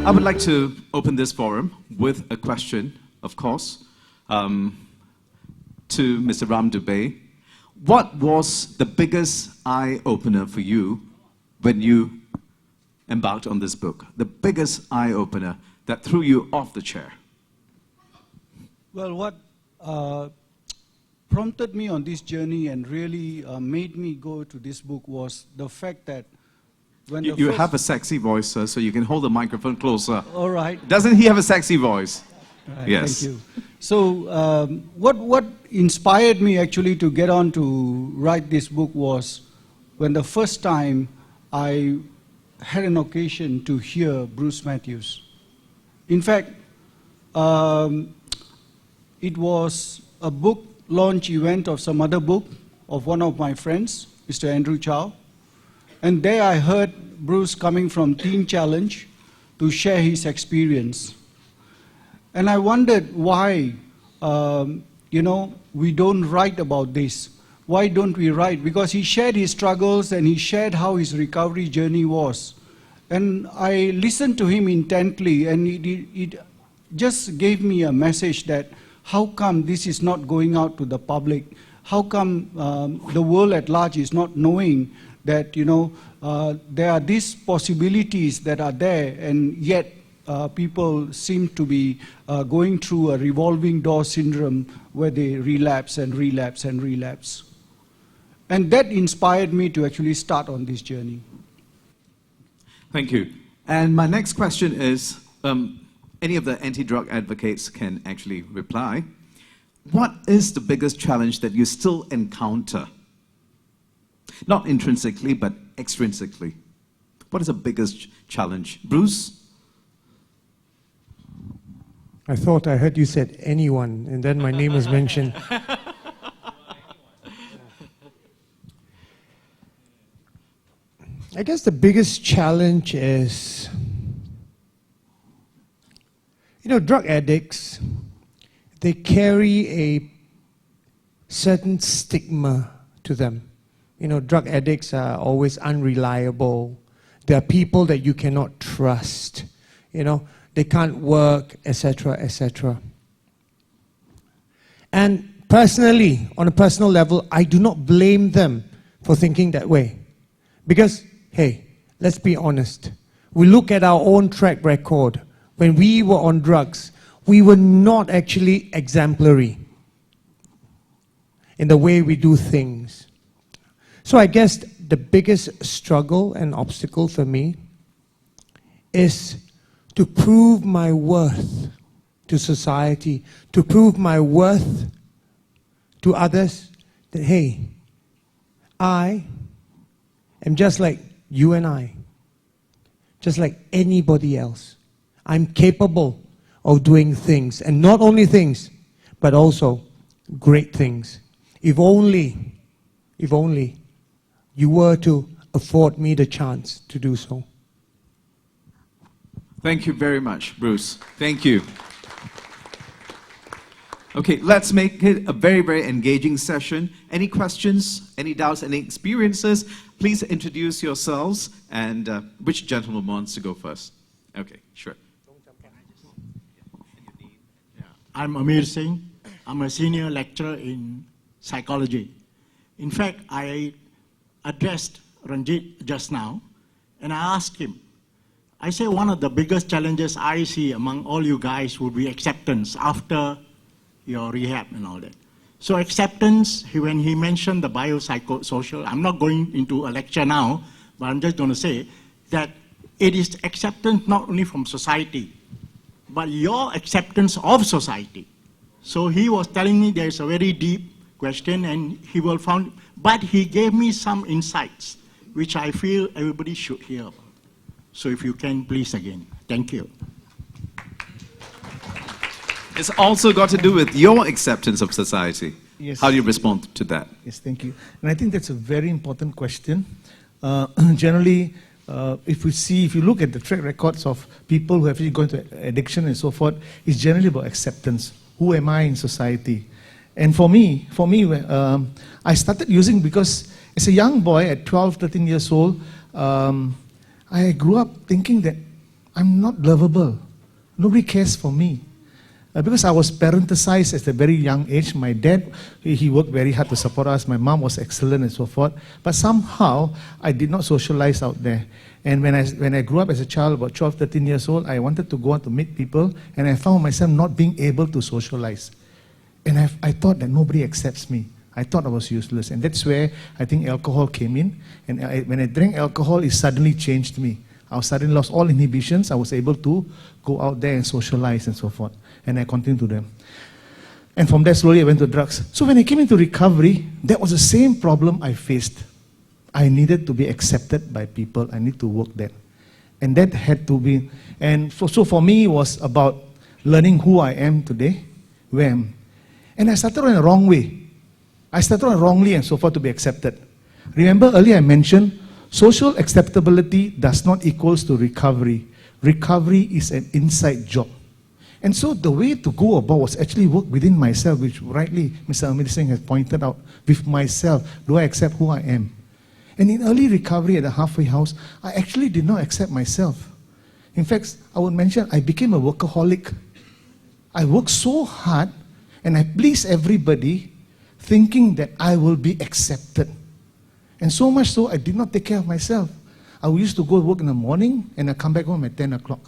I would like to open this forum with a question, of course, to Mr. Dubey. What was the biggest eye-opener for you when you embarked on this book? The biggest eye-opener that threw you off the chair? Well, what prompted me on this journey and really made me go to this book was the fact that when you have a sexy voice, sir, so you can hold the microphone closer. All right. Doesn't he have a sexy voice? Right, yes. Thank you. So what inspired me actually to get on to write this book was when the first time I had an occasion to hear Bruce Matthews. In fact, it was a book launch event of some other book of one of my friends, Mr. Andrew Chow. And there I heard Bruce coming from Teen Challenge to share his experience. And I wondered why, we don't write about this. Why don't we write? Because he shared his struggles and he shared how his recovery journey was. And I listened to him intently, and it just gave me a message that how come this is not going out to the public? How come the world at large is not knowing that, there are these possibilities that are there, and yet people seem to be going through a revolving door syndrome where they relapse and relapse and relapse. And that inspired me to actually start on this journey. Thank you. And my next question is, any of the anti-drug advocates can actually reply. What is the biggest challenge that you still encounter? Not intrinsically, but extrinsically. What is the biggest challenge? Bruce? I thought I heard you said anyone, and then my name was mentioned. I guess the biggest challenge is, drug addicts, they carry a certain stigma to them. Drug addicts are always unreliable. They are people that you cannot trust. They can't work, etc., etc. And personally, on a personal level, I do not blame them for thinking that way. Because, hey, let's be honest. We look at our own track record. When we were on drugs, we were not actually exemplary in the way we do things. So I guess the biggest struggle and obstacle for me is to prove my worth to society, to prove my worth to others, that, hey, I am just like you and I, just like anybody else. I'm capable of doing things, and not only things, but also great things. If only you were to afford me the chance to do so. Thank you very much, Bruce. Thank you. Okay, let's make it a very, very engaging session. Any questions, any doubts, any experiences? Please introduce yourselves, and which gentleman wants to go first? Okay, sure. I'm Amir Singh. I'm a senior lecturer in psychology. In fact, I addressed Ranjit just now, and I asked him, I say one of the biggest challenges I see among all you guys would be acceptance after your rehab and all that. So acceptance, when he mentioned the biopsychosocial, I'm not going into a lecture now, but I'm just going to say that it is acceptance not only from society, but your acceptance of society. So he was telling me there's a very deep question, and he will found, but he gave me some insights, which I feel everybody should hear about. So if you can, please again. Thank you. It's also got to do with your acceptance of society. Yes. How do you respond to that? Yes, thank you. And I think that's a very important question. Generally, if you look at the track records of people who have really gone to addiction and so forth, it's generally about acceptance. Who am I in society? And for me, I started using because As a young boy at 12, 13 years old, I grew up thinking that I'm not lovable. Nobody cares for me. Because I was parenticized at a very young age. My dad, he worked very hard to support us. My mom was excellent and so forth. But somehow, I did not socialize out there. And when I grew up as a child, about 12, 13 years old, I wanted to go out to meet people, and I found myself not being able to socialize. And I thought that nobody accepts me. I thought I was useless. And that's where I think alcohol came in. And when I drank alcohol, it suddenly changed me. I suddenly lost all inhibitions. I was able to go out there and socialize and so forth. And I continued to them. And from there, slowly I went to drugs. So when I came into recovery, that was the same problem I faced. I needed to be accepted by people. I need to work that. And that had to be, and so for me, it was about learning who I am today, where I am. And I started on the wrong way. I started on wrongly and so forth to be accepted. Remember earlier I mentioned, social acceptability does not equals to recovery. Recovery is an inside job. And so the way to go about was actually work within myself, which rightly Mr. Singh has pointed out, with myself. Do I accept who I am? And in early recovery at the halfway house, I actually did not accept myself. In fact, I would mention I became a workaholic. I worked so hard and I pleased everybody thinking that I will be accepted. And so much so, I did not take care of myself. I used to go work in the morning and I come back home at 10 o'clock,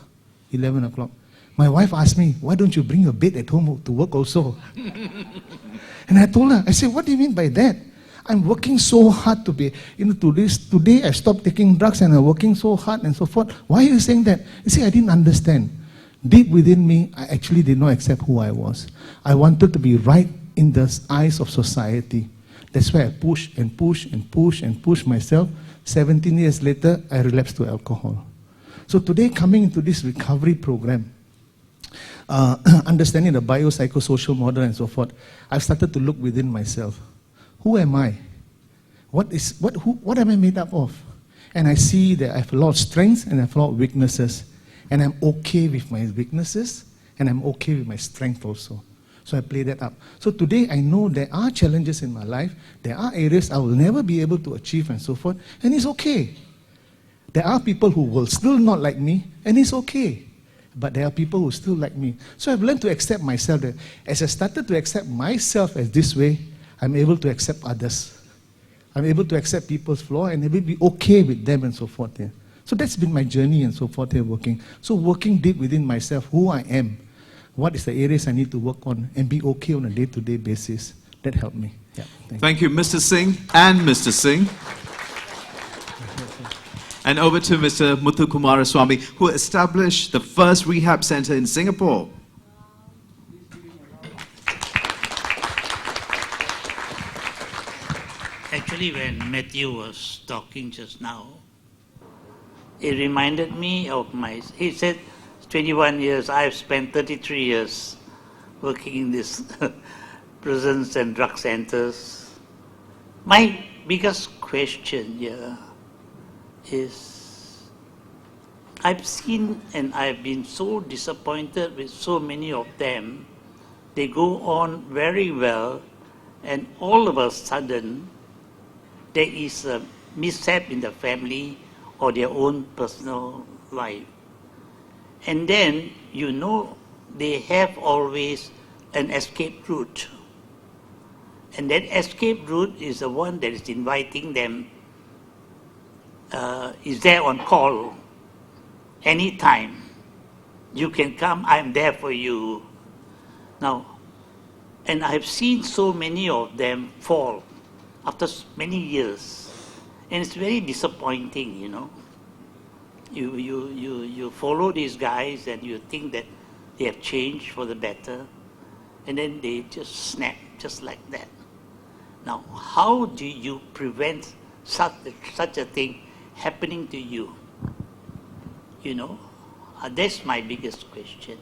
11 o'clock. My wife asked me, why don't you bring your bed at home to work also? And I told her, I said, what do you mean by that? I'm working so hard to be, today I stopped taking drugs and I'm working so hard and so forth. Why are you saying that? You see, I didn't understand. Deep within me, I actually did not accept who I was. I wanted to be right in the eyes of society. That's why I pushed and pushed and pushed and pushed myself. 17 years later, I relapsed to alcohol. So today, coming into this recovery program, understanding the biopsychosocial model and so forth, I've started to look within myself. Who am I? What am I made up of? And I see that I have a lot of strengths and I have a lot of weaknesses. And I'm okay with my weaknesses and I'm okay with my strength also. So I play that up. So today I know there are challenges in my life. There are areas I will never be able to achieve and so forth. And it's okay. There are people who will still not like me and it's okay. But there are people who still like me. So I've learned to accept myself. That as I started to accept myself as this way, I'm able to accept others. I'm able to accept people's flaws and able to be okay with them and so forth. Yeah. So that's been my journey and so forth here working. So working deep within myself, who I am, what is the areas I need to work on and be okay on a day-to-day basis. That helped me. Yeah, thank you, Mr. Singh and Mr. Singh. And over to Mr. Muthu Kumaraswamy, who established the first rehab center in Singapore. Actually, when Mathieu was talking just now, it reminded me of he said, 21 years, I've spent 33 years working in these prisons and drug centers. My biggest question here is, I've seen and I've been so disappointed with so many of them. They go on very well and all of a sudden there is a mishap in the family or their own personal life. And then, you know, they have always an escape route. And that escape route is the one that is inviting them, is there on call anytime. You can come, I'm there for you. Now, and I've seen so many of them fall after many years. And it's very disappointing, you know. You follow these guys and you think that they have changed for the better, and then they just snap just like that. Now, how do you prevent such a thing happening to you? You know, that's my biggest question.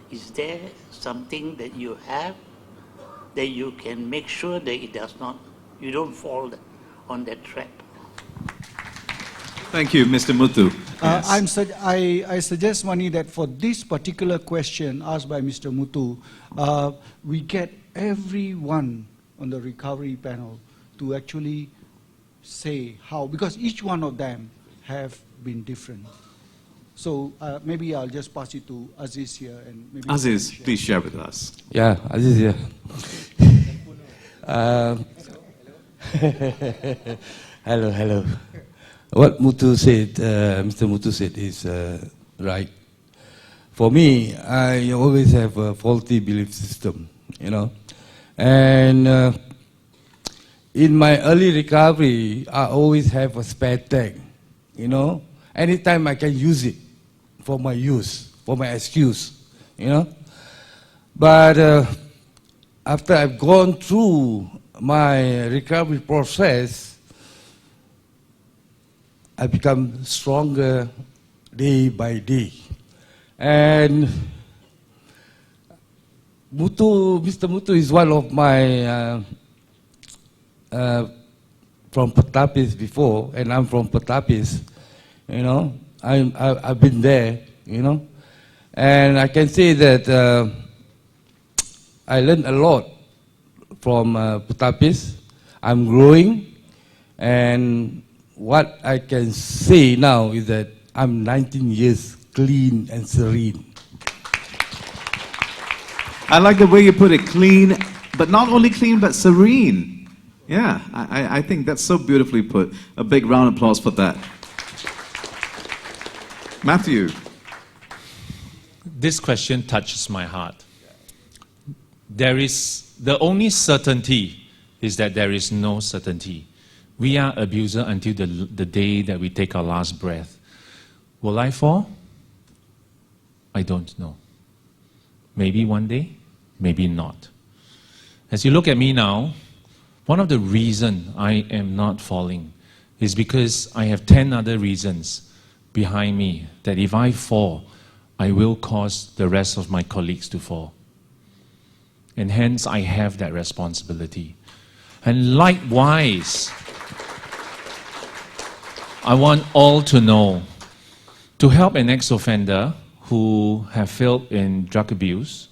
Is there something that you have that you can make sure that it does not, you don't fall on that trap? Thank you, Mr. Muthu. Yes. I suggest, Mani, that for this particular question asked by Mr. Muthu, we get everyone on the recovery panel to actually say how, because each one of them have been different. So maybe I'll just pass it to Aziz here. And maybe Aziz, please share with us. Yeah, Aziz here. Hello. What Muthu said, Mr. Muthu said is right. For me, I always have a faulty belief system, you know. And in my early recovery, I always have a spare tank, you know. Anytime I can use it for my use, for my excuse, you know. But after I've gone through my recovery process, I become stronger day by day. And Mr. Muthu is one of my, from Petapis before, and I'm from Petapis, you know. I've been there, you know. And I can say that I learned a lot from Petapis. I'm growing, and what I can say now is that I'm 19 years clean and serene. I like the way you put it, clean, but not only clean, but serene. Yeah, I think that's so beautifully put. A big round of applause for that. Mathieu. This question touches my heart. The only certainty is that there is no certainty. We are abuser until the day that we take our last breath. Will I fall? I don't know. Maybe one day, maybe not. As you look at me now, one of the reasons I am not falling is because I have 10 other reasons behind me that if I fall, I will cause the rest of my colleagues to fall. And hence, I have that responsibility. And likewise, I want all to know, to help an ex-offender who have failed in drug abuse,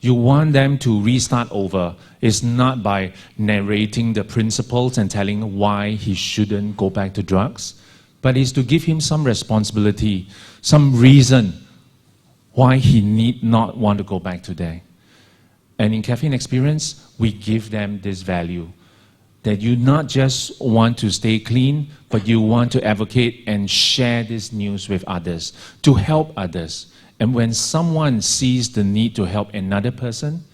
you want them to restart over. It's not by narrating the principles and telling why he shouldn't go back to drugs, but it's to give him some responsibility, some reason why he need not want to go back to there. And in Caffeine Experience, we give them this value, that you not just want to stay clean, but you want to advocate and share this news with others, to help others. And when someone sees the need to help another person,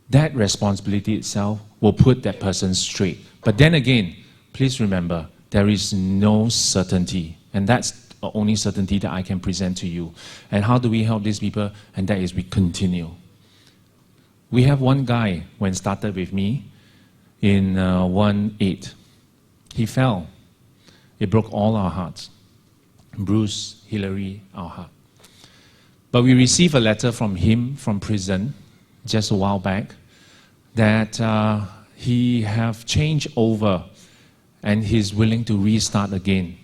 that responsibility itself will put that person straight. But then again, please remember, there is no certainty. And that's the only certainty that I can present to you. And how do we help these people? And that is we continue. We have one guy, when started with me, in 1-8. He fell. It broke all our hearts. Bruce, Hillary, our heart. But we received a letter from him from prison just a while back that he have changed over and he's willing to restart again.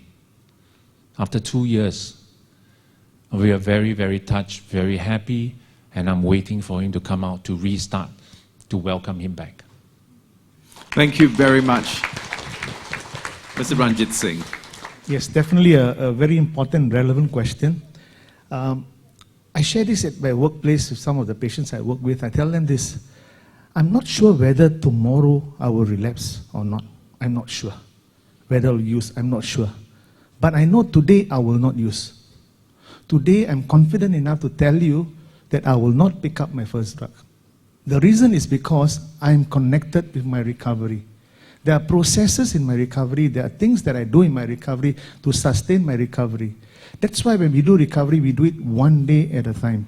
After 2 years, we are very, very touched, very happy, and I'm waiting for him to come out to restart, to welcome him back. Thank you very much, Mr. Ranjit Singh. Yes, definitely a very important, relevant question. I share this at my workplace with some of the patients I work with. I tell them this, I'm not sure whether tomorrow I will relapse or not. I'm not sure. Whether I'll use, I'm not sure. But I know today I will not use. Today I'm confident enough to tell you that I will not pick up my first drug. The reason is because I'm connected with my recovery. There are processes in my recovery, there are things that I do in my recovery to sustain my recovery. That's why when we do recovery, we do it one day at a time.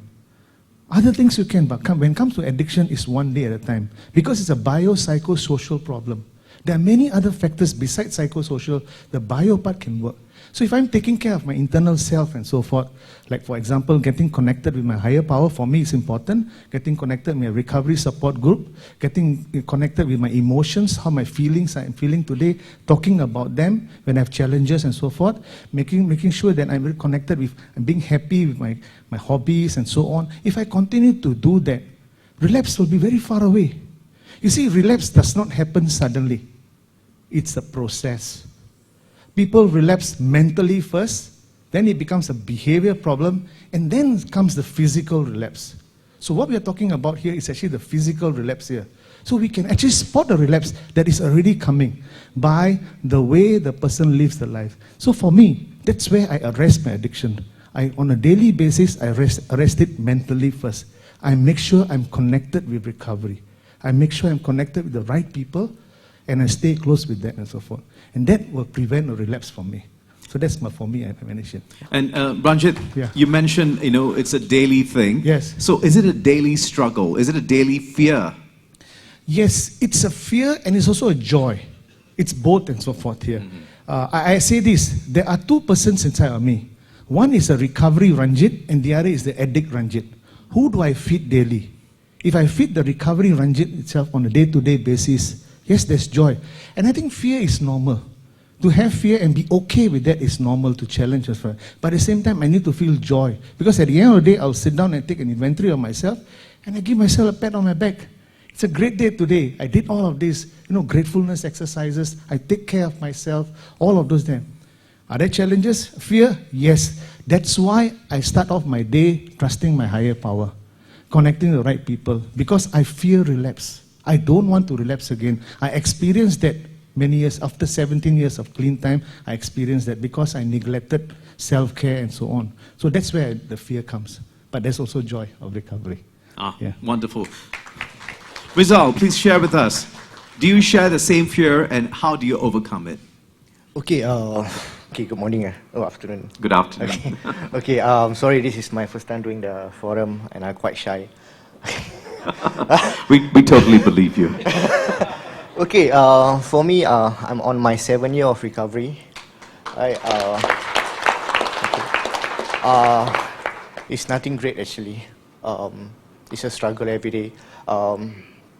Other things you can, but when it comes to addiction, it's one day at a time. Because it's a biopsychosocial problem. There are many other factors besides psychosocial, the bio part can work. So if I'm taking care of my internal self and so forth, like for example, getting connected with my higher power, for me is important. Getting connected with my recovery support group, getting connected with my emotions, how my feelings I'm feeling today, talking about them when I have challenges and so forth, making sure that I'm very connected with, and being happy with my hobbies and so on. If I continue to do that, relapse will be very far away. You see, relapse does not happen suddenly. It's a process. People relapse mentally first, then it becomes a behavior problem, and then comes the physical relapse. So what we are talking about here is actually the physical relapse here. So we can actually spot the relapse that is already coming by the way the person lives the life. So for me, that's where I arrest my addiction. On a daily basis, I arrest it mentally first. I make sure I'm connected with recovery. I make sure I'm connected with the right people, and I stay close with that and so forth. And that will prevent a relapse for me. So that's for me, I manage it. And Ranjit, Yeah. you mentioned, it's a daily thing. Yes. So is it a daily struggle? Is it a daily fear? Yes, it's a fear and it's also a joy. It's both and so forth here. I say this, there are two persons inside of me. One is a recovery Ranjit and the other is the addict Ranjit. Who do I feed daily? If I feed the recovery Ranjit itself on a day-to-day basis, yes, there's joy. And I think fear is normal. To have fear and be okay with that is normal, to challenge us. But at the same time, I need to feel joy. Because at the end of the day, I'll sit down and take an inventory of myself and I give myself a pat on my back. It's a great day today. I did all of this, gratefulness exercises. I take care of myself, all of those things. Are there challenges? Fear? Yes. That's why I start off my day trusting my higher power, connecting the right people, because I fear relapse. I don't want to relapse again. I experienced that many years. After 17 years of clean time, I experienced that because I neglected self-care and so on. So that's where the fear comes. But there's also joy of recovery. Yeah. Wonderful. Ryzal, please share with us. Do you share the same fear and how do you overcome it? Okay, good morning. Afternoon. Good afternoon. Okay, sorry, this is my first time doing the forum and I'm quite shy. we totally believe you. Okay, for me, I'm on my 7th year of recovery. It's nothing great actually. It's a struggle every day.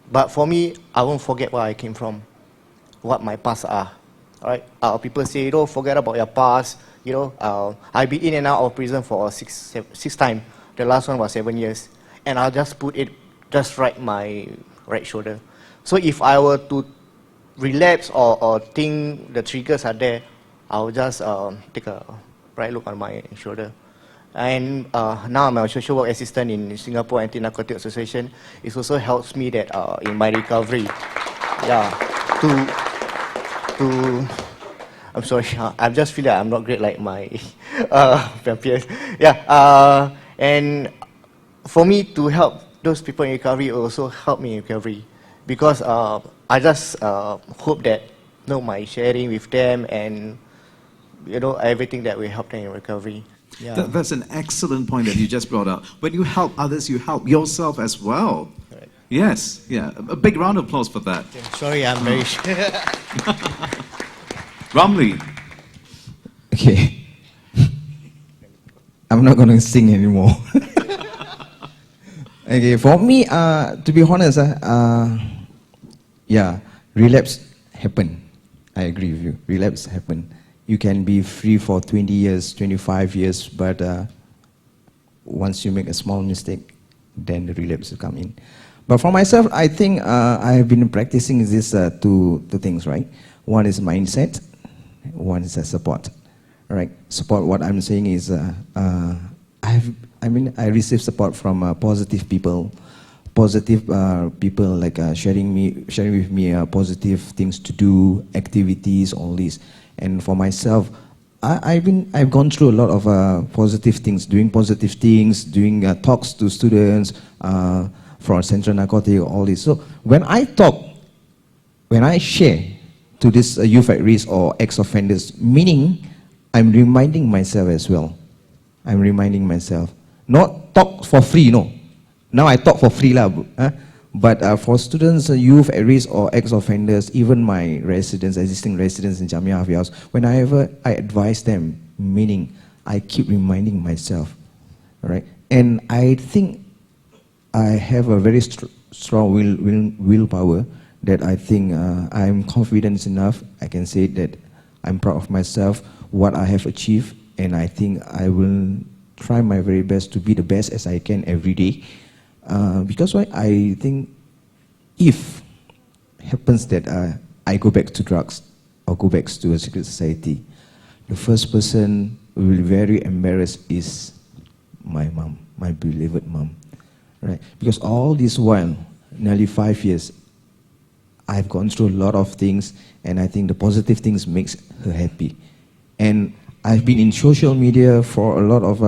But for me, I won't forget where I came from, what my past are. Alright, people say, forget about your past. I've been in and out of prison for six times. The last one was 7 years, and I'll just put it just right my right shoulder. So if I were to relapse or think the triggers are there, I'll just take a right look on my shoulder. And now I'm a social work assistant in Singapore Anti-Narcotic Association. It also helps me that in my recovery, I'm sorry, I just feel that I'm not great like my peers. And for me to help those people in recovery also help me in recovery, because I just hope that my sharing with them and everything that will help them in recovery. Yeah. That's an excellent point that you just brought up. When you help others, you help yourself as well. Correct. Yes, yeah. A big round of applause for that. Okay, sorry, I'm very shy. Ramli. Okay. I'm not going to sing anymore. Okay, for me, to be honest, relapse happen. I agree with you. Relapse happen. You can be free for 20 years, 25 years, but once you make a small mistake, then the relapse will come in. But for myself, I think I have been practicing this two things, right? One is mindset, one is support. Right? Support, what I'm saying is, I receive support from positive people like sharing with me positive things to do, activities, all this. And for myself, I've gone through a lot of positive things, doing talks to students from Central Narcotic, all this. So when I share to this youth at risk or ex-offenders, meaning I'm reminding myself as well. I'm reminding myself. Not talk for free, no. Now I talk for free, but for students, youth at risk or ex-offenders, even my existing residents in Jemaiyah House, whenever I advise them, meaning I keep reminding myself, right? And I think I have a very strong willpower that I think I'm confident enough. I can say that I'm proud of myself, what I have achieved, and I think I will try my very best to be the best as I can every day. Because I think if happens that I go back to drugs, or go back to a secret society, the first person who will be very embarrassed is my mom, my beloved mom, right? Because all this while, nearly 5 years, I've gone through a lot of things, and I think the positive things makes her happy. And I've been in social media for a lot of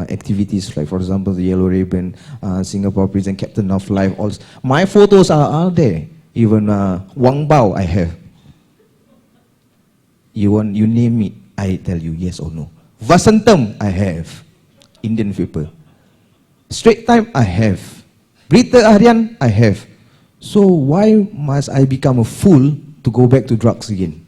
activities, like for example, the Yellow Ribbon, Singapore Prison, Captain of Life. All my photos are there. Even Wang Bao I have. You name me, I tell you yes or no. Vasantham I have. Indian people. Straight Time I have. Berita Harian I have. So why must I become a fool to go back to drugs again?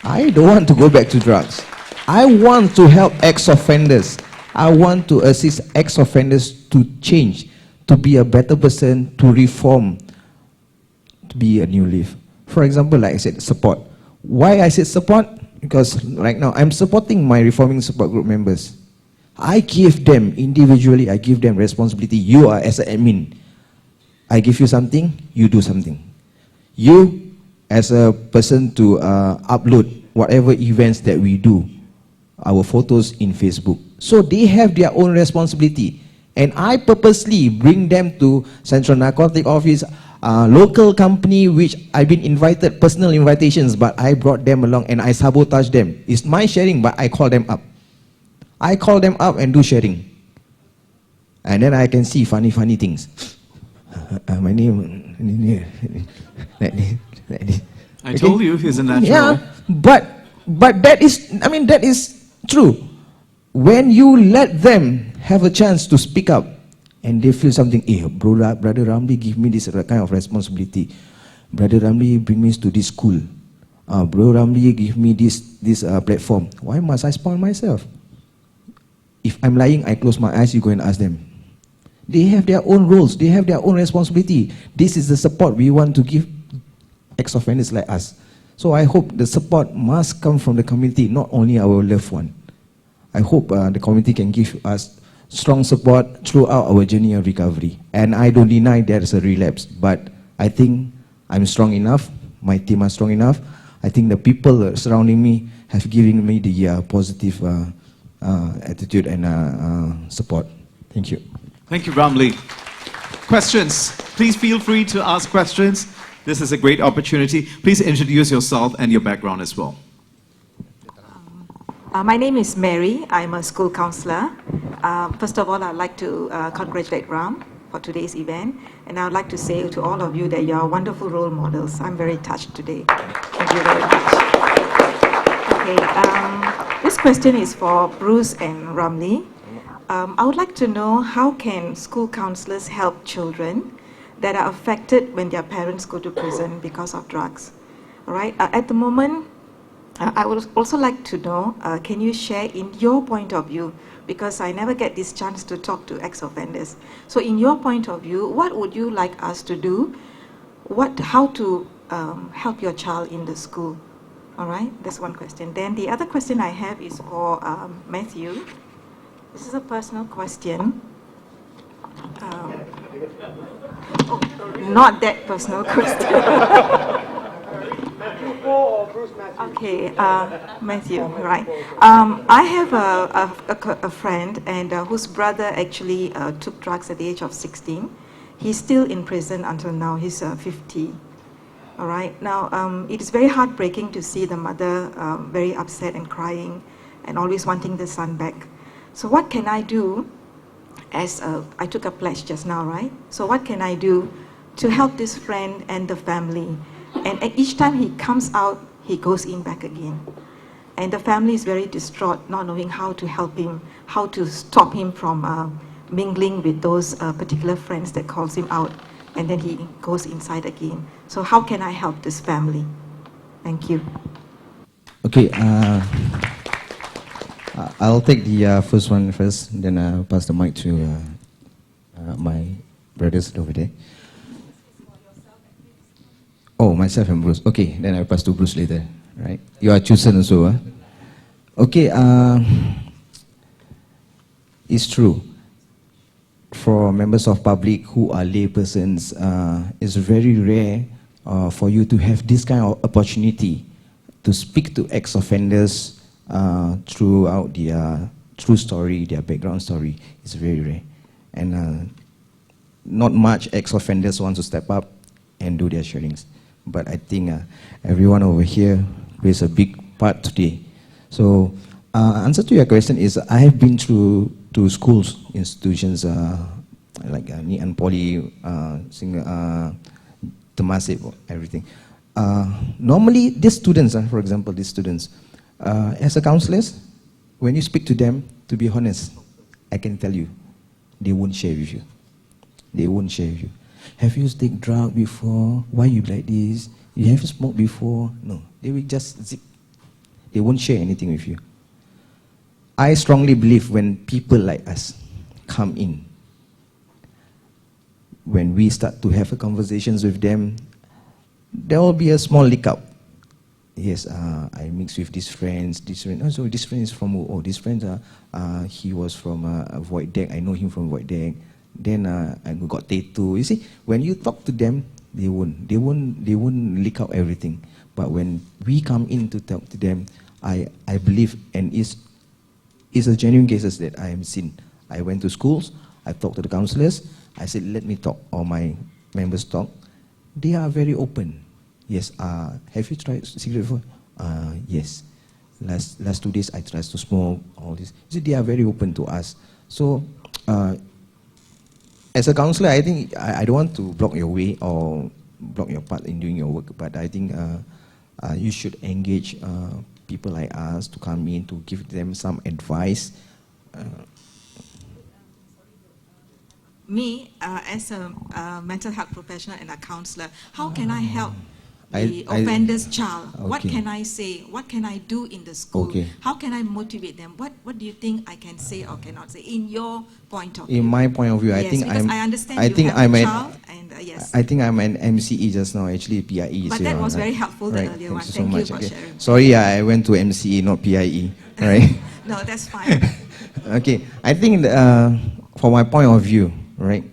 I don't want to go back to drugs. I want to help ex-offenders. I want to assist ex-offenders to change, to be a better person, to reform, to be a new leaf. For example, like I said, support. Why I said support? Because right now I'm supporting my reforming support group members. I give them individually, I give them responsibility. You are as an admin. I give you something, you do something. You, as a person to upload whatever events that we do, our photos in Facebook. So they have their own responsibility. And I purposely bring them to Central Narcotic Office, local company which I've been invited, personal invitations, but I brought them along and I sabotage them. It's my sharing, but I call them up. I call them up and do sharing. And then I can see funny things. My name, I told you he's a natural. Yeah, but that is, I mean, that is true. When you let them have a chance to speak up, and they feel something, brother Ramli give me this kind of responsibility. Brother Ramli bring me to this school. Bro Ramli give me this platform. Why must I spoil myself? If I'm lying, I close my eyes, you go and ask them. They have their own roles, they have their own responsibility. This is the support we want to give ex-offenders like us. So I hope the support must come from the community, not only our loved one. I hope the community can give us strong support throughout our journey of recovery. And I don't deny there is a relapse, but I think I'm strong enough, my team are strong enough. I think the people surrounding me have given me the positive attitude and support. Thank you. Thank you, Ramli. Questions? Please feel free to ask questions. This is a great opportunity. Please introduce yourself and your background as well. My name is Mary. I'm a school counsellor. First of all, I'd like to congratulate Ram for today's event. And I would like to say to all of you that you are wonderful role models. I'm very touched today. Thank you very much. Okay, this question is for Bruce and Ramli. I would like to know, how can school counsellors help children that are affected when their parents go to prison because of drugs? All right. At the moment, I would also like to know, can you share in your point of view, because I never get this chance to talk to ex-offenders. So in your point of view, what would you like us to do? How to help your child in the school? All right, that's one question. Then the other question I have is for Mathieu. This is a personal question. Not that personal question. Okay, Mathieu, right. I have a friend and whose brother actually took drugs at the age of 16. He's still in prison until now. He's 50. All right. Now, it is very heartbreaking to see the mother very upset and crying and always wanting the son back. So what can I do as I took a pledge just now, right? So what can I do to help this friend and the family? And each time he comes out, he goes in back again. And the family is very distraught, not knowing how to help him, how to stop him from mingling with those particular friends that calls him out. And then he goes inside again. So how can I help this family? Thank you. Okay, I'll take the first one first, then I'll pass the mic to my brothers over there. Oh, myself and Bruce. Okay, then I'll pass to Bruce later. Right? You are chosen also. Okay, it's true. For members of public who are lay persons, it's very rare for you to have this kind of opportunity to speak to ex-offenders throughout their true story, their background story, is very rare. And not much ex-offenders want to step up and do their sharings. But I think everyone over here plays a big part today. So, answer to your question is, I have been through to schools, institutions like Nian Poly, Singh, Temasek, everything. Normally, these students, for example, these students, as a counselors, when you speak to them, to be honest, I can tell you, they won't share with you. They won't share with you. Have you taken drug before? Why you like this? You have smoked before? No, they will just zip. They won't share anything with you. I strongly believe when people like us come in, when we start to have conversations with them, there will be a small leak out. Yes, I mix with these friends. This friend, oh, so this friend is from, oh, this friend, he was from Void Deck. I know him from Void Deck. Then I got tattoo. You see, when you talk to them, they won't leak out everything. But when we come in to talk to them, I believe, and it's a genuine cases that I have seen. I went to schools, I talked to the counselors, I said, let me talk, or my members talk. They are very open. Yes, have you tried cigarette before? Yes. Last 2 days I tried to smoke, all this. See, they are very open to us. So, as a counselor, I think I don't want to block your way or block your part in doing your work, but I think you should engage people like us to come in to give them some advice. Me, as a mental health professional and a counselor, how can I help the offender's child? Okay. What can I say? What can I do in the school? Okay. How can I motivate them? What do you think I can say or cannot say in your point of view? In my point of view, yes, I think I understand you have a child, and yes. I think I'm an MCE just now, actually PIE. But so, that was very helpful, the earlier one. Thank you for sharing. Sorry, I went to MCE, not PIE, right? No, that's fine. Okay, I think from my point of view, right,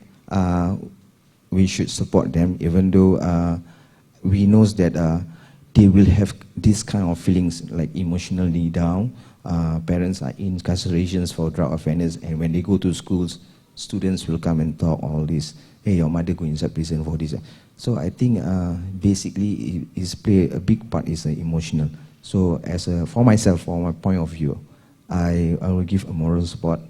we should support them, even though we know that they will have this kind of feelings, like emotionally down. Parents are in incarcerations for drug offenders, and when they go to schools, students will come and talk all this. Hey, your mother go inside prison for this. So I think basically is play a big part is emotional. So for myself, from my point of view, I will give a moral support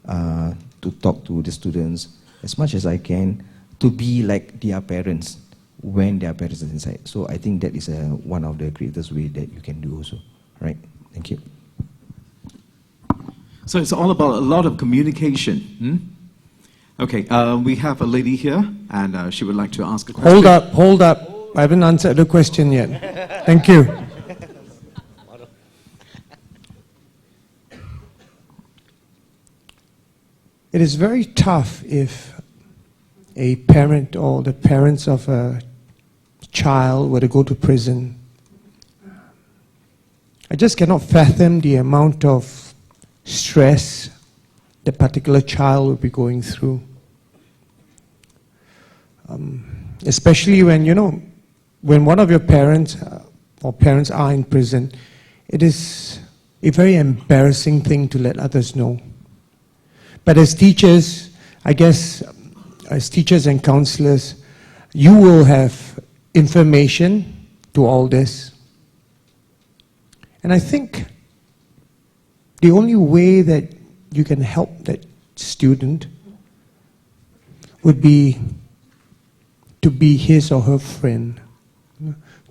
to talk to the students as much as I can, to be like their parents when their parents are inside. So I think that is one of the greatest way that you can do also. Right? Thank you. So it's all about a lot of communication. Okay, we have a lady here, and she would like to ask a question. Hold up. I haven't answered the question yet. Thank you. It is very tough if a parent or the parents of a child were to go to prison. I just cannot fathom the amount of stress the particular child will be going through. Especially when, when one of your parents or parents are in prison, it is a very embarrassing thing to let others know. But as teachers, I guess, as teachers and counselors, you will have information to all this. And I think the only way that you can help that student would be to be his or her friend,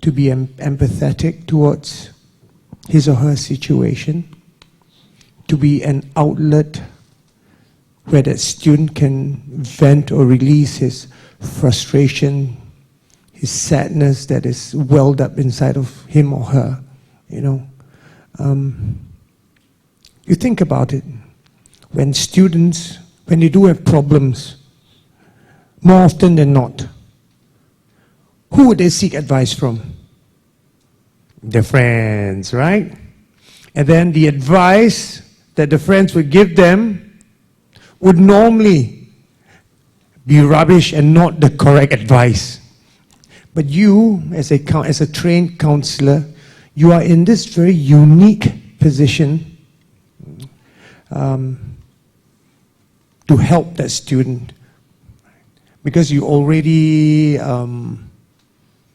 to be empathetic towards his or her situation, to be an outlet where that student can vent or release his frustration, his sadness that is welled up inside of him or her, You think about it. When students, when they do have problems, more often than not, who would they seek advice from? Their friends, right? And then the advice that the friends would give them would normally be rubbish and not the correct advice. But you, as a trained counselor, you are in this very unique position to help that student, because you already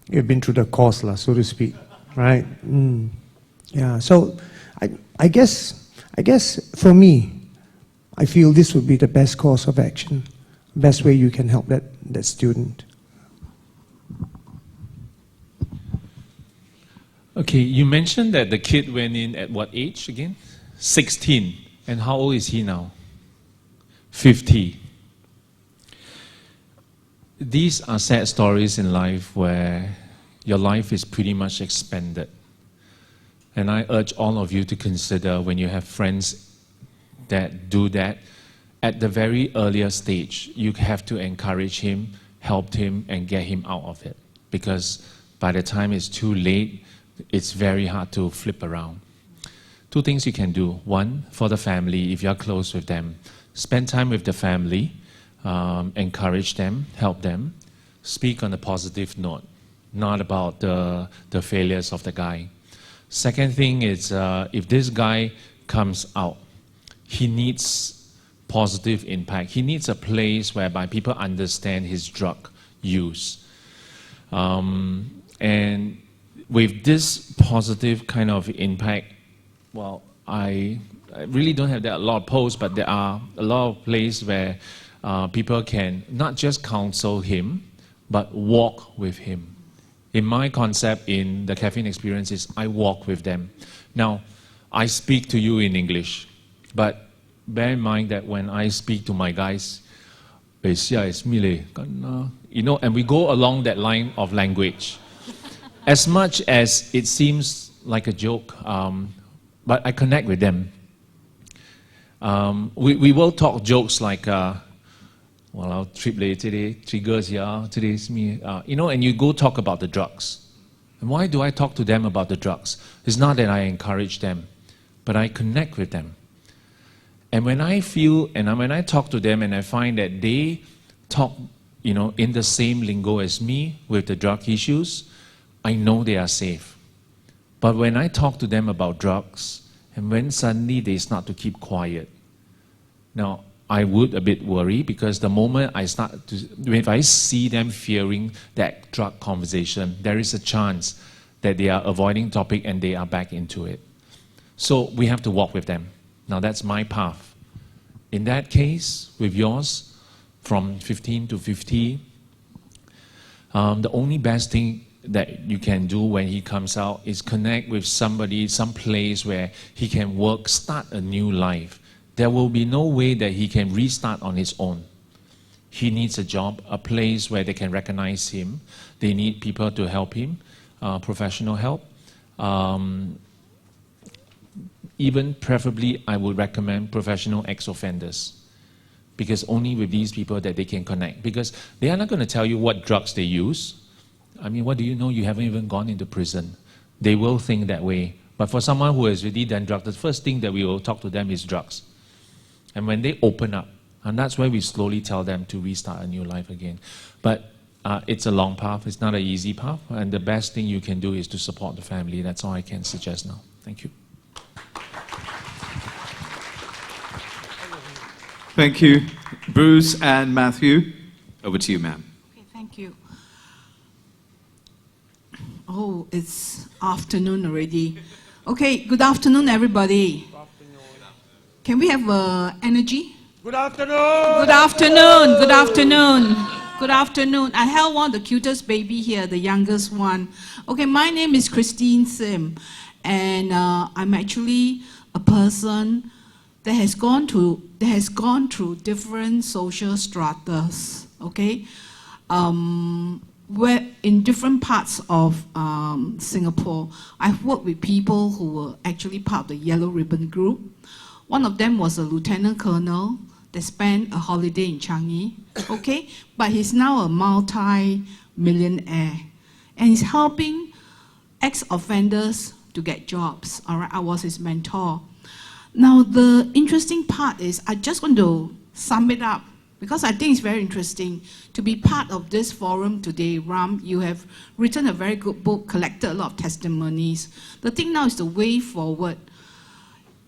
you've been through the course, so to speak, right? Yeah. So I guess for me, I feel this would be the best course of action, best way you can help that student. Okay, you mentioned that the kid went in at what age again? 16. And how old is he now? 50. These are sad stories in life where your life is pretty much expended. And I urge all of you to consider, when you have friends that do that, at the very earlier stage, you have to encourage him, help him, and get him out of it. Because by the time it's too late, it's very hard to flip around. Two things you can do. One, for the family, if you're close with them, spend time with the family, encourage them, help them, speak on a positive note, not about the failures of the guy. Second thing is, if this guy comes out, he needs positive impact. He needs a place whereby people understand his drug use. And with this positive kind of impact, well, I really don't have that a lot of posts, but there are a lot of places where people can not just counsel him, but walk with him. In my concept in the Caffeine experience is I walk with them. Now, I speak to you in English, but bear in mind that when I speak to my guys, you know, and we go along that line of language. As much as it seems like a joke, but I connect with them. We will talk jokes like, well, our trip late today, 3 girls here, today's me, you know, and you go talk about the drugs. And why do I talk to them about the drugs? It's not that I encourage them, but I connect with them. And when I feel, and when I talk to them and I find that they talk, you know, in the same lingo as me with the drug issues, I know they are safe. But when I talk to them about drugs, and when suddenly they start to keep quiet, now I would a bit worry, because the moment I start to, if I see them fearing that drug conversation, there is a chance that they are avoiding topic and they are back into it. So we have to walk with them. Now that's my path. In that case, with yours, from 15 to 50, the only best thing that you can do when he comes out is connect with somebody, some place where he can work, start a new life. There will be no way that he can restart on his own. He needs a job, a place where they can recognize him. They need people to help him, professional help. Even preferably, I would recommend professional ex-offenders, because only with these people that they can connect. Because they are not going to tell you what drugs they use. I mean, what do you know? You haven't even gone into prison. They will think that way. But for someone who has already done drugs, the first thing that we will talk to them is drugs. And when they open up, and that's why we slowly tell them to restart a new life again. But it's a long path. It's not an easy path. And the best thing you can do is to support the family. That's all I can suggest now. Thank you. Thank you. Bruce and Matthew, over to you, ma'am. Okay, thank you. Oh, it's afternoon already. Okay, good afternoon, everybody. Good afternoon. Can we have energy? Good afternoon. Good afternoon. Good afternoon. Good afternoon. I held one of the cutest baby here, the youngest one. Okay, my name is Christine Sim, and I'm actually a person that has gone through different social stratas. Okay. Where in different parts of Singapore, I've worked with people who were actually part of the Yellow Ribbon Group. One of them was a lieutenant colonel that spent a holiday in Changi, okay? But he's now a multi-millionaire, and he's helping ex-offenders to get jobs, all right? I was his mentor. Now, the interesting part is, I just want to sum it up because I think it's very interesting to be part of this forum today. Ram, you have written a very good book, collected a lot of testimonies. The thing now is the way forward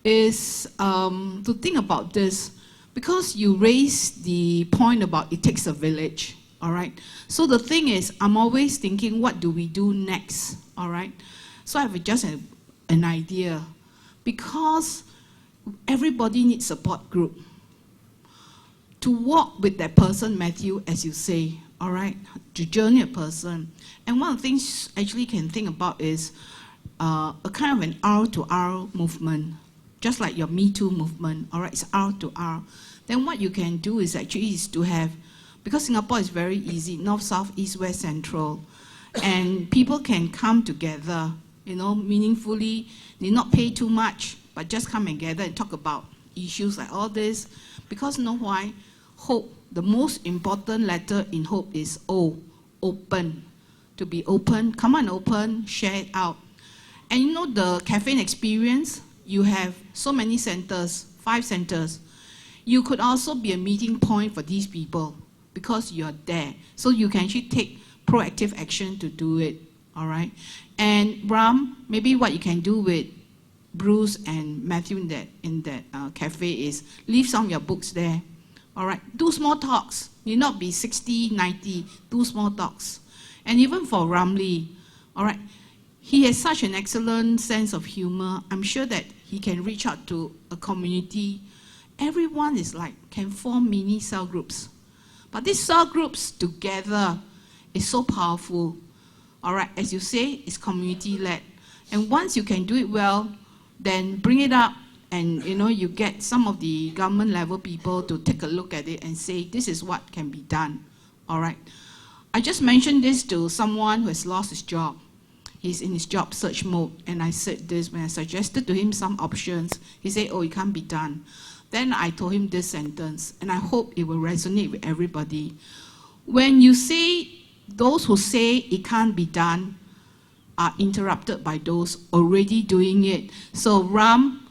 is to think about this, because you raised the point about it takes a village, all right? So the thing is, I'm always thinking, what do we do next, all right? So I have just an idea, because everybody needs support group to walk with that person, Matthew, as you say, all right, to journey a person. And one of the things actually can think about is a kind of an R to R movement, just like your Me Too movement, all right, it's R to R. Then what you can do is actually is to have, because Singapore is very easy, north, south, east, west, central, and people can come together, you know, meaningfully, they not pay too much, but just come and gather and talk about issues like all this. Because you know why? Hope, the most important letter in hope is O, open. To be open, come on, open, share it out. And you know the Caffeine experience, you have so many centers, 5 centers. You could also be a meeting point for these people because you're there. So you can actually take proactive action to do it, all right? And Ram, maybe what you can do with Bruce and Matthew in that cafe is leave some of your books there, all right? Do small talks. Need not be 60, 90, do small talks. And even for Ramli, all right, he has such an excellent sense of humor. I'm sure that he can reach out to a community. Everyone is like, can form mini cell groups. But these cell groups together is so powerful. All right, as you say, it's community-led. And once you can do it well, then bring it up and you know, you get some of the government level people to take a look at it and say, this is what can be done. All right. I just mentioned this to someone who has lost his job. He's in his job search mode. And I said this when I suggested to him some options. He said, oh, it can't be done. Then I told him this sentence, and I hope it will resonate with everybody. When you say, those who say it can't be done are interrupted by those already doing it. So Ram,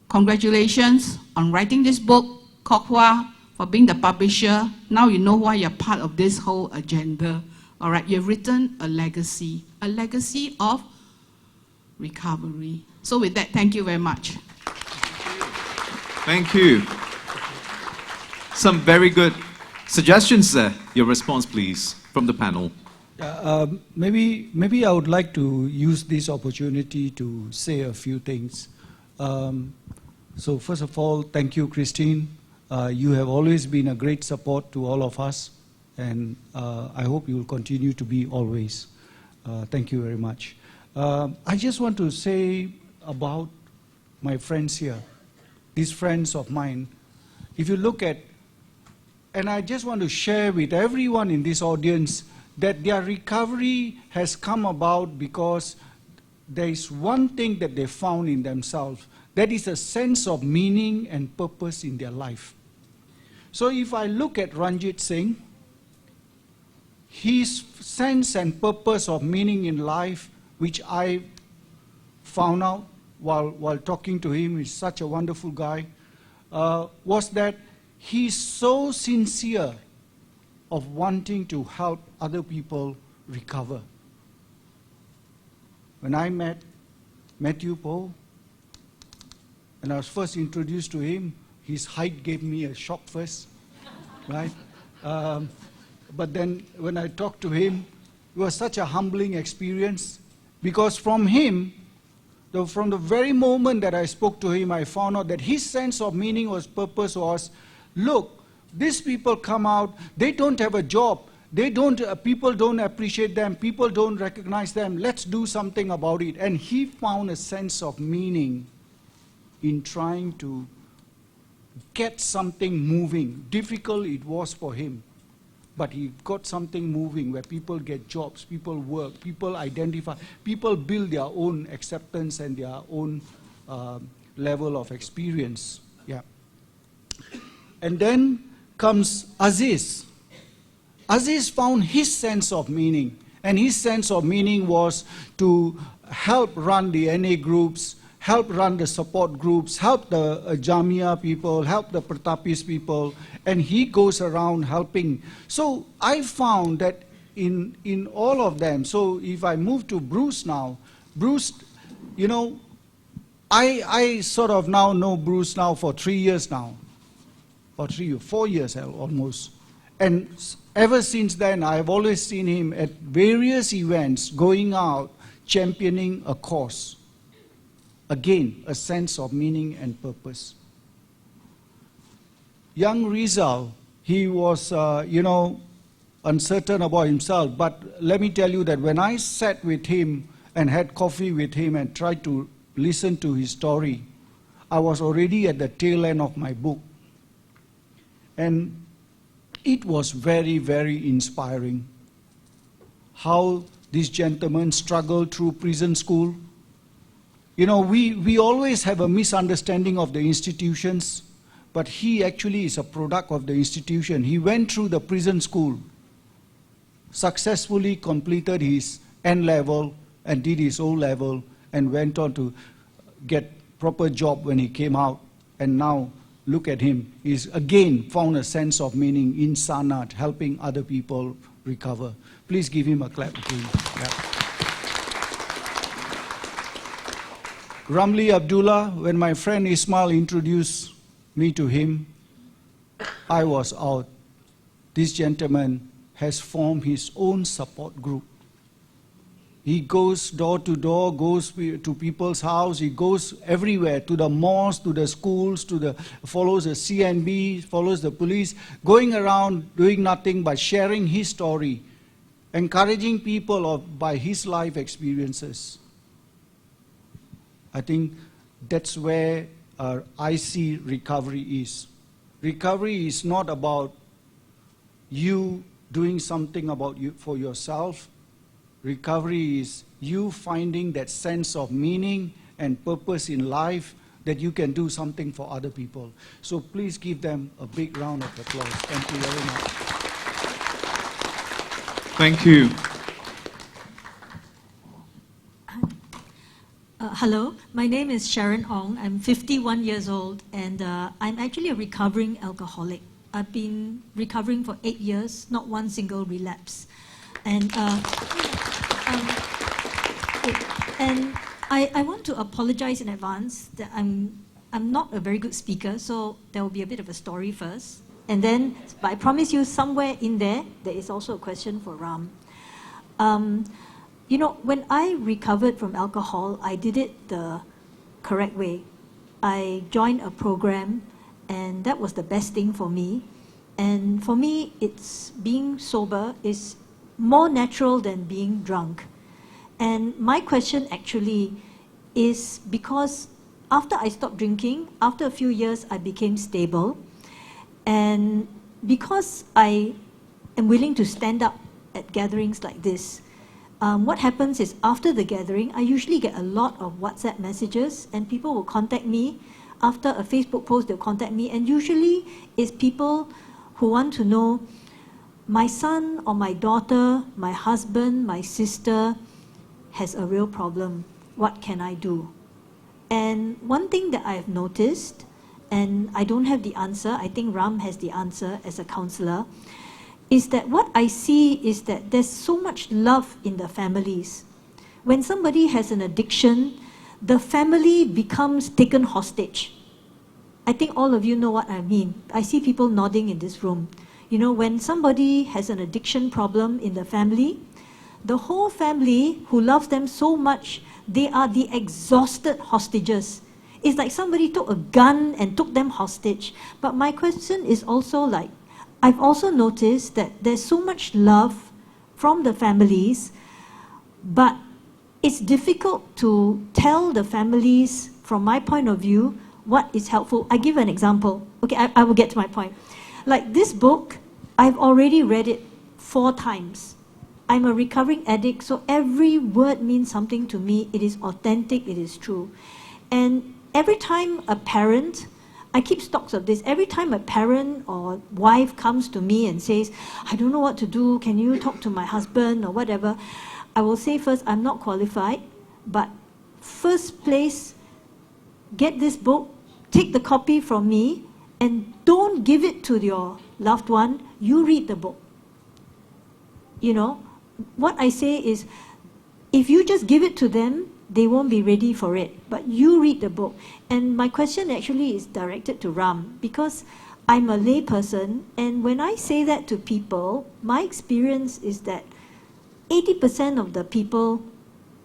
congratulations on writing this book. Kok Hua, for being the publisher. Now you know why you're part of this whole agenda. All right, you've written a legacy of recovery. So with that, thank you very much. Thank you. Some very good suggestions there. Your response, please, from the panel. Maybe I would like to use this opportunity to say a few things. So first of all, thank you, Christine. You have always been a great support to all of us, and I hope you will continue to be always. Thank you very much. I just want to say about my friends here, these friends of mine. If you look at, and I just want to share with everyone in this audience that their recovery has come about because there is one thing that they found in themselves. That is a sense of meaning and purpose in their life. So if I look at Ranjit Singh, his sense and purpose of meaning in life, which I found out while talking to him, he's such a wonderful guy, was that he's so sincere of wanting to help other people recover. When I met Mathieu, when I was first introduced to him, his height gave me a shock first, right? But then when I talked to him, it was such a humbling experience, because from him, from the very moment that I spoke to him, I found out that his sense of meaning or purpose was, look, these people come out, they don't have a job, people don't appreciate them, people don't recognize them, let's do something about it. And he found a sense of meaning in trying to get something moving. Difficult it was for him, but he got something moving where people get jobs, people work, people identify, people build their own acceptance and their own level of experience. Yeah. And then comes Aziz. Aziz found his sense of meaning, and his sense of meaning was to help run the NA groups, help run the support groups, help the Jemaiyah people, help the Pratapis people, and he goes around helping. So I found that in all of them, so if I move to Bruce now, Bruce, you know, I sort of now know Bruce now for 3 years now, or 3 or 4 years almost. And ever since then, I've always seen him at various events going out, championing a cause. Again, a sense of meaning and purpose. Young Ryzal, he was, you know, uncertain about himself, but let me tell you that when I sat with him and had coffee with him and tried to listen to his story, I was already at the tail end of my book. And it was very, very inspiring how this gentleman struggled through prison school. You know, we always have a misunderstanding of the institutions, but he actually is a product of the institution. He went through the prison school, successfully completed his N level and did his O level and went on to get proper job when he came out. And now look at him. He's again found a sense of meaning in Sanat, helping other people recover. Please give him a clap. Yeah. Ramli Abdullah, when my friend Ismail introduced me to him, I was out. This gentleman has formed his own support group. He goes door to door, goes to people's house, he goes everywhere, to the mosques, to the schools, follows the CNB, follows the police, going around doing nothing but sharing his story, encouraging people by his life experiences. I think that's where I see recovery is. Recovery is not about you doing something about you for yourself. Recovery is you finding that sense of meaning and purpose in life that you can do something for other people. So please give them a big round of applause. Thank you very much. Thank you. Hello, my name is Sharon Ong. I'm 51 years old, and I'm actually a recovering alcoholic. I've been recovering for 8 years, not one single relapse. And I want to apologize in advance that I'm not a very good speaker, so there will be a bit of a story first. And then, but I promise you somewhere in there is also a question for Ram. You know, when I recovered from alcohol, I did it the correct way. I joined a program, and that was the best thing for me. And for me, it's being sober is more natural than being drunk. And my question actually is because after I stopped drinking, after a few years, I became stable. And because I am willing to stand up at gatherings like this, what happens is after the gathering, I usually get a lot of WhatsApp messages and people will contact me. After a Facebook post, they'll contact me, and usually it's people who want to know, my son or my daughter, my husband, my sister has a real problem. What can I do? And one thing that I've noticed, and I don't have the answer, I think Ram has the answer as a counselor, is that what I see is that there's so much love in the families. When somebody has an addiction, the family becomes taken hostage. I think all of you know what I mean. I see people nodding in this room. You know, when somebody has an addiction problem in the family, the whole family who loves them so much, they are the exhausted hostages. It's like somebody took a gun and took them hostage. But my question is also like, I've also noticed that there's so much love from the families, but it's difficult to tell the families, from my point of view, what is helpful. I give an example. Okay, I will get to my point. Like this book, I've already read it 4 times. I'm a recovering addict, so every word means something to me. It is authentic, it is true. And every time a parent, I keep stocks of this, every time a parent or wife comes to me and says, I don't know what to do, can you talk to my husband or whatever, I will say first, I'm not qualified, but first place, get this book, take the copy from me, and don't give it to your loved one. You read the book. You know, what I say is, if you just give it to them, they won't be ready for it. But you read the book. And my question actually is directed to Ram, because I'm a lay person, and when I say that to people, my experience is that 80% of the people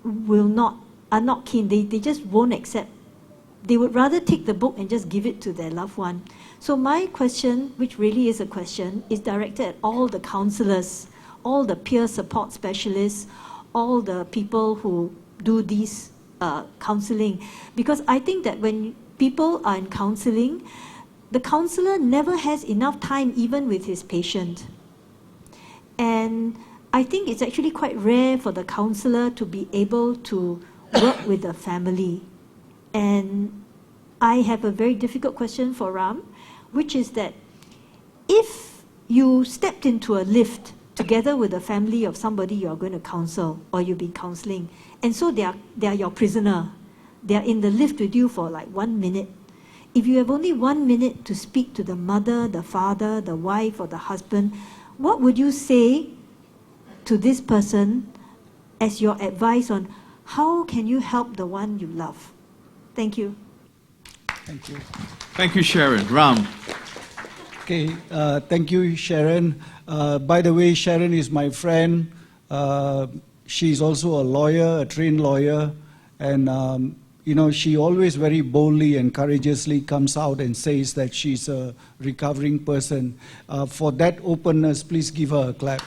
are not keen. They just won't accept. They would rather take the book and just give it to their loved one. So my question, which really is a question, is directed at all the counselors, all the peer support specialists, all the people who do these counseling. Because I think that when people are in counseling, the counselor never has enough time even with his patient. And I think it's actually quite rare for the counselor to be able to work with the family. And I have a very difficult question for Ram, which is that if you stepped into a lift together with the family of somebody you're going to counsel or you've been counseling, and so they are your prisoner, they are in the lift with you for like 1 minute. If you have only 1 minute to speak to the mother, the father, the wife, or the husband, what would you say to this person as your advice on how can you help the one you love? Thank you. Thank you. Thank you, Sharon. Ram. Okay, thank you, Sharon. By the way, Sharon is my friend. She's also a lawyer, a trained lawyer, and you know, she always very boldly and courageously comes out and says that she's a recovering person. For that openness, please give her a clap.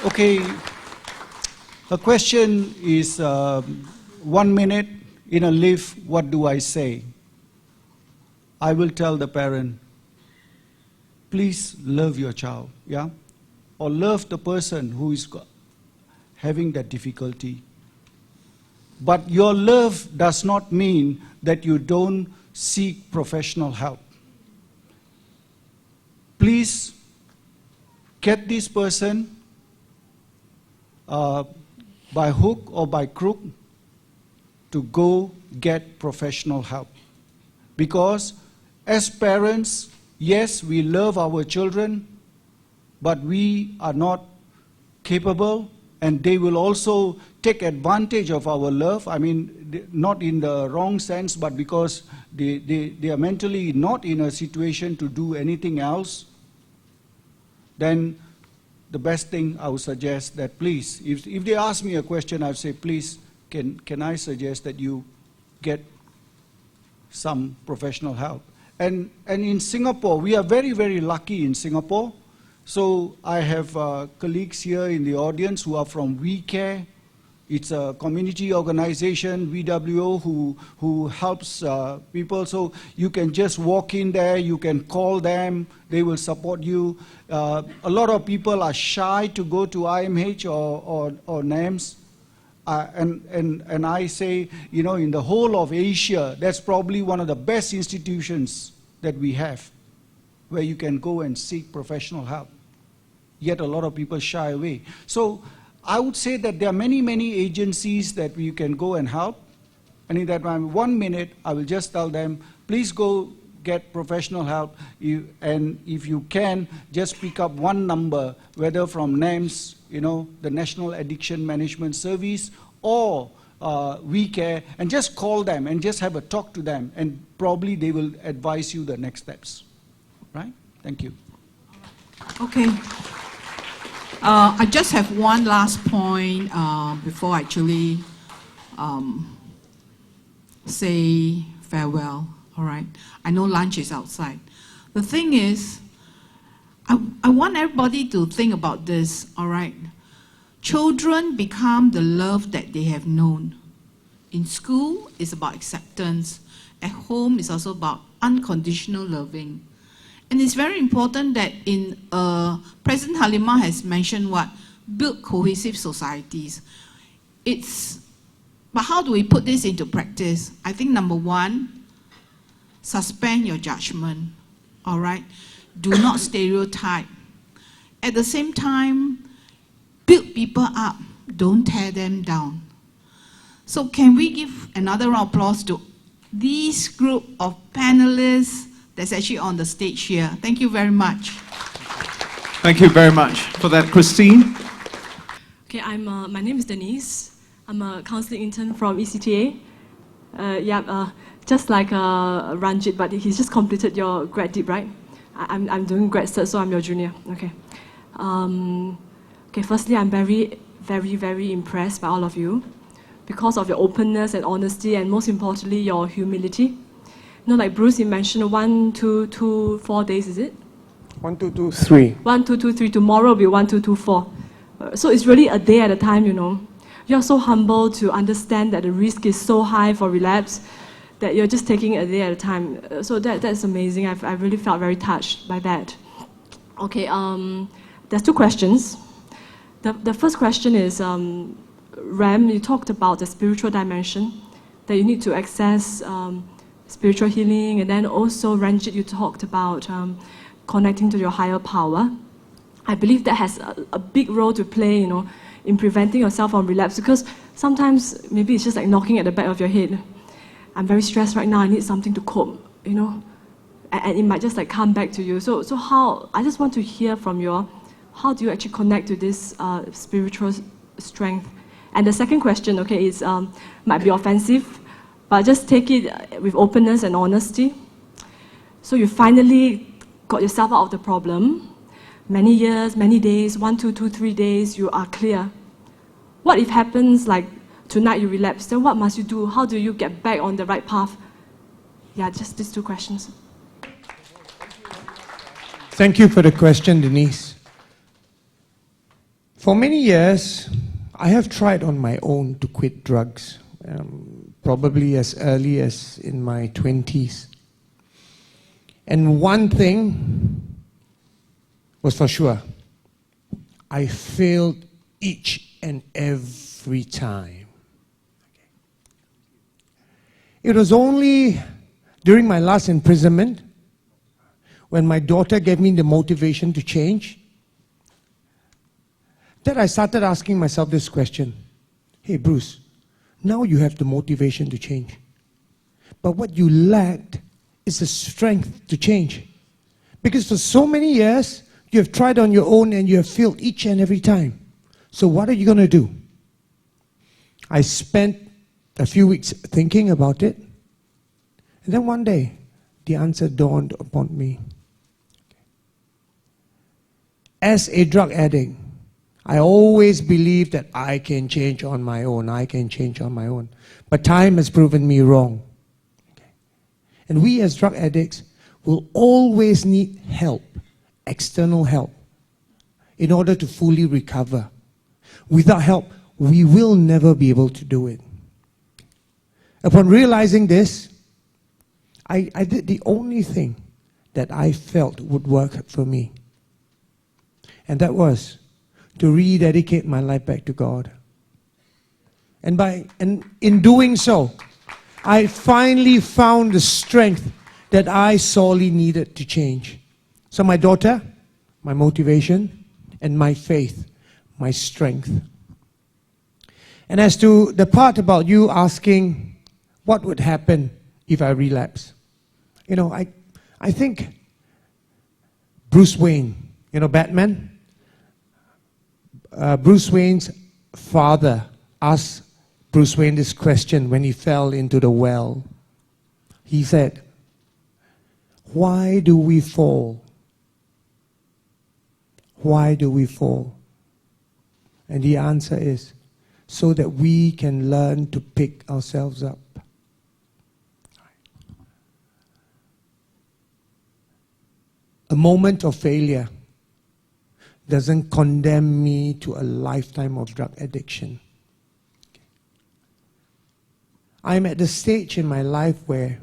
Okay, her question is 1 minute in a lift, what do I say? I will tell the parent, please love your child, yeah? Or love the person who is having that difficulty. But your love does not mean that you don't seek professional help. Please get this person by hook or by crook to go get professional help. Because as parents, yes, we love our children, but we are not capable, and they will also take advantage of our love. I mean, not in the wrong sense, but because they are mentally not in a situation to do anything else. Then the best thing I would suggest that please, if they ask me a question, I'd say, please, can I suggest that you get some professional help? And in Singapore, we are very, very lucky in Singapore. So I have colleagues here in the audience who are from We Care. It's a community organization, VWO, who helps people. So you can just walk in there, you can call them, they will support you. A lot of people are shy to go to IMH or NAMS. And I say, you know, in the whole of Asia, that's probably one of the best institutions that we have, where you can go and seek professional help. Yet a lot of people shy away. So I would say that there are many, many agencies that you can go and help. And in that 1 minute, I will just tell them, please go get professional help. And if you can, just pick up one number, whether from NAMS, you know, the National Addiction Management Service, or We Care, and just call them and just have a talk to them, and probably they will advise you the next steps. Right? Thank you. Okay. I just have one last point before I actually say farewell. All right. I know lunch is outside. The thing is, I want everybody to think about this. All right. Children become the love that they have known. In school, it's about acceptance. At home, it's also about unconditional loving. And it's very important that in President Halimah has mentioned what? Build cohesive societies. But how do we put this into practice? I think number one, suspend your judgment. All right? Do not stereotype. At the same time, build people up. Don't tear them down. So can we give another round of applause to this group of panelists that's actually on the stage here? Thank you very much. Thank you very much for that, Christine. Okay, my name is Denise. I'm a counseling intern from ECTA. Just like Ranjit, but he's just completed your grad deep, right? I'm doing grad cert, so I'm your junior. Okay. Firstly, I'm very, very, very impressed by all of you because of your openness and honesty, and most importantly, your humility. You know, like Bruce, you mentioned 1, 2, 2, 4 days, is it? 1, 2, 2, 3. 1, 2, 2, 3. Tomorrow will be 1, 2, 2, 4. So it's really a day at a time, you know. You're so humble to understand that the risk is so high for relapse that you're just taking it a day at a time. So that's amazing. I really felt very touched by that. Okay, there's 2 questions. The first question is, Ram, you talked about the spiritual dimension, that you need to access spiritual healing, and then also, Ranjit, you talked about connecting to your higher power. I believe that has a big role to play, you know, in preventing yourself from relapse, because sometimes maybe it's just like knocking at the back of your head. I'm very stressed right now, I need something to cope, you know, and it might just like come back to you. So how, I just want to hear from you, how do you actually connect to this spiritual strength? And the second question, okay, is might be offensive, but just take it with openness and honesty. So you finally got yourself out of the problem. Many years, many days, 1, 2, 2, 3 days, you are clear. What if happens like tonight you relapse, then what must you do? How do you get back on the right path? Yeah, just these 2 questions. Thank you for the question, Denise. For many years, I have tried on my own to quit drugs, probably as early as in my 20s. And one thing was for sure, I failed each and every time. It was only during my last imprisonment, when my daughter gave me the motivation to change, that I started asking myself this question. Hey Bruce, now you have the motivation to change. But what you lacked is the strength to change. Because for so many years, you have tried on your own and you have failed each and every time. So what are you going to do? I spent a few weeks thinking about it. And then one day, the answer dawned upon me. As a drug addict, I always believed that I can change on my own. I can change on my own. But time has proven me wrong. And we as drug addicts will always need help, external help, in order to fully recover. Without help, we will never be able to do it. Upon realizing this, I did the only thing that I felt would work for me. And that was to rededicate my life back to God. And in doing so, I finally found the strength that I sorely needed to change. So my daughter, my motivation, and my faith, my strength. And as to the part about you asking what would happen if I relapse, you know, I think Bruce Wayne, you know, Batman, Bruce Wayne's father asked Bruce Wayne this question when he fell into the well. He said, "Why do we fall? Why do we fall?" And the answer is, so that we can learn to pick ourselves up. A moment of failure doesn't condemn me to a lifetime of drug addiction. I'm at the stage in my life where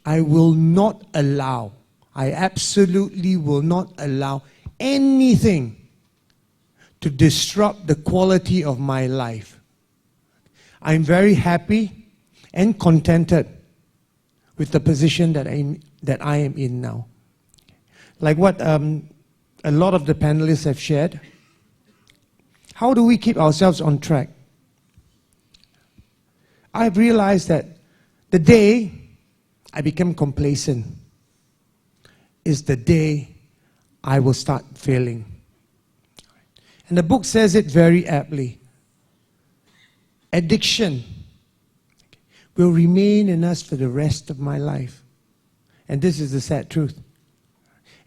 I will not allow, I absolutely will not allow anything to disrupt the quality of my life. I'm very happy and contented with the position that I am in now. Like what a lot of the panelists have shared, how do we keep ourselves on track? I've realized that the day I become complacent is the day I will start failing. And the book says it very aptly. Addiction will remain in us for the rest of my life. And this is the sad truth.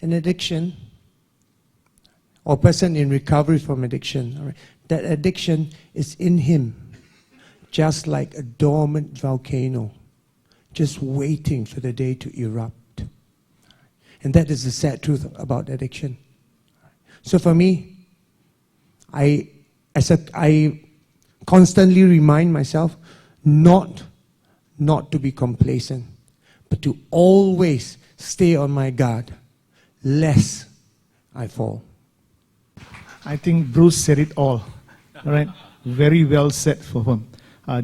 An addiction, or person in recovery from addiction, all right, that addiction is in him, just like a dormant volcano, just waiting for the day to erupt. And that is the sad truth about addiction. So for me, I constantly remind myself not to be complacent, but to always stay on my guard, lest I fall. I think Bruce said it all. All right, very well said for him.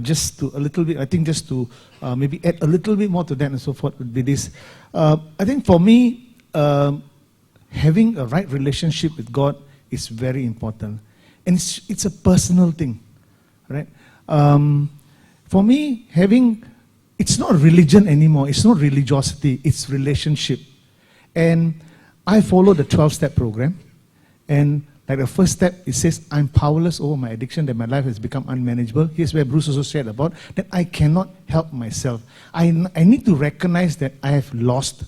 Just to a little bit, I think just to maybe add a little bit more to that and so forth would be this. I think for me, having a right relationship with God is very important. And it's a personal thing, right? For me, it's not religion anymore. It's not religiosity. It's relationship. And I follow the 12-step program. And like the first step, it says, I'm powerless over my addiction, that my life has become unmanageable. Here's where Bruce also said about that I cannot help myself. I need to recognize that I have lost,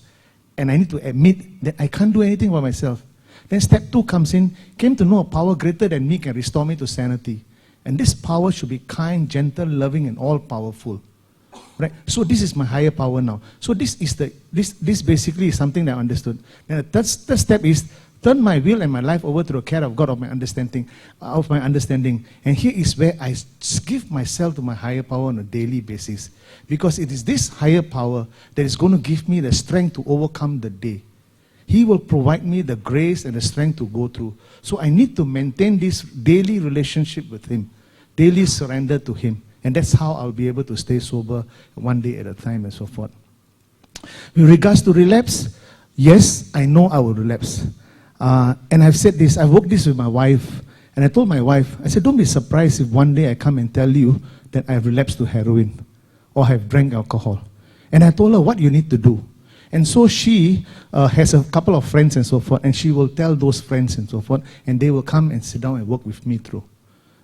and I need to admit that I can't do anything by myself. Then step 2 comes in, came to know a power greater than me can restore me to sanity. And this power should be kind, gentle, loving, and all-powerful. Right? So this is my higher power now. So this basically is something that I understood. Then the third step is turn my will and my life over to the care of God of my understanding. And here is where I give myself to my higher power on a daily basis. Because it is this higher power that is going to give me the strength to overcome the day. He will provide me the grace and the strength to go through. So I need to maintain this daily relationship with Him, daily surrender to Him. And that's how I'll be able to stay sober one day at a time and so forth. With regards to relapse, yes, I know I will relapse. And I've said this, I worked this with my wife, and I told my wife, I said, don't be surprised if one day I come and tell you that I've relapsed to heroin or have drank alcohol. And I told her what you need to do. And so she has a couple of friends and so forth, and she will tell those friends and so forth, and they will come and sit down and work with me through.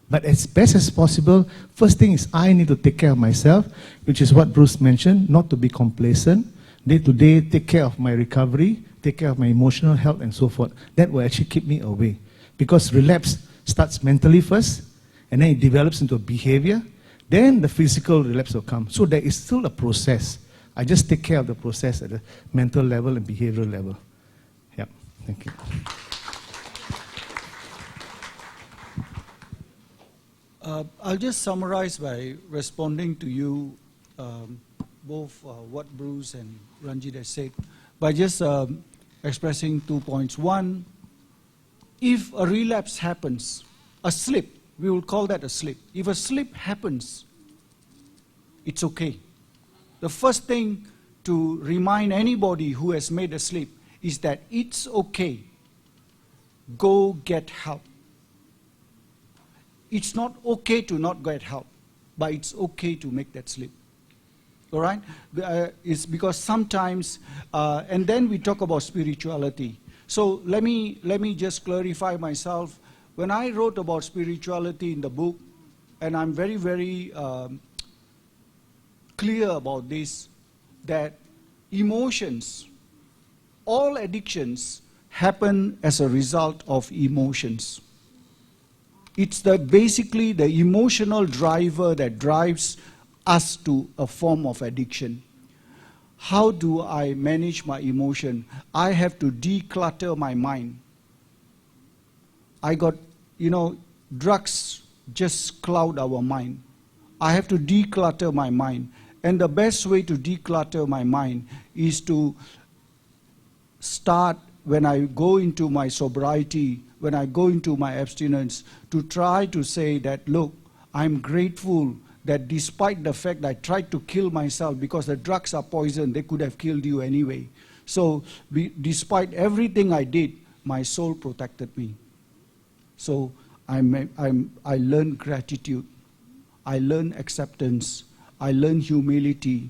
But as best as possible, first thing is I need to take care of myself, which is what Bruce mentioned, not to be complacent. Day to day, take care of my recovery, take care of my emotional health and so forth. That will actually keep me away. Because relapse starts mentally first, and then it develops into a behavior, then the physical relapse will come. So there is still a process. I just take care of the process at the mental level and behavioral level. Yeah, thank you. I'll just summarize by responding to you, both what Bruce and Ranjit has said, by just expressing 2 points. One, if a relapse happens, a slip, we will call that a slip. If a slip happens, it's okay. The first thing to remind anybody who has made a slip is that it's okay. Go get help. It's not okay to not get help, but it's okay to make that slip. All right? It's because sometimes, and then we talk about spirituality. So let me just clarify myself. When I wrote about spirituality in the book, and I'm very, very clear about this, that emotions, all addictions happen as a result of emotions. It's basically the emotional driver that drives us to a form of addiction. How do I manage my emotion? I have to declutter my mind. I got, drugs just cloud our mind. I have to declutter my mind. And the best way to declutter my mind is to start when I go into my sobriety, when I go into my abstinence, to try to say that, look, I'm grateful that despite the fact that I tried to kill myself because the drugs are poison, they could have killed you anyway. So despite everything I did, my soul protected me. So I learned gratitude. I learned acceptance. I learned humility.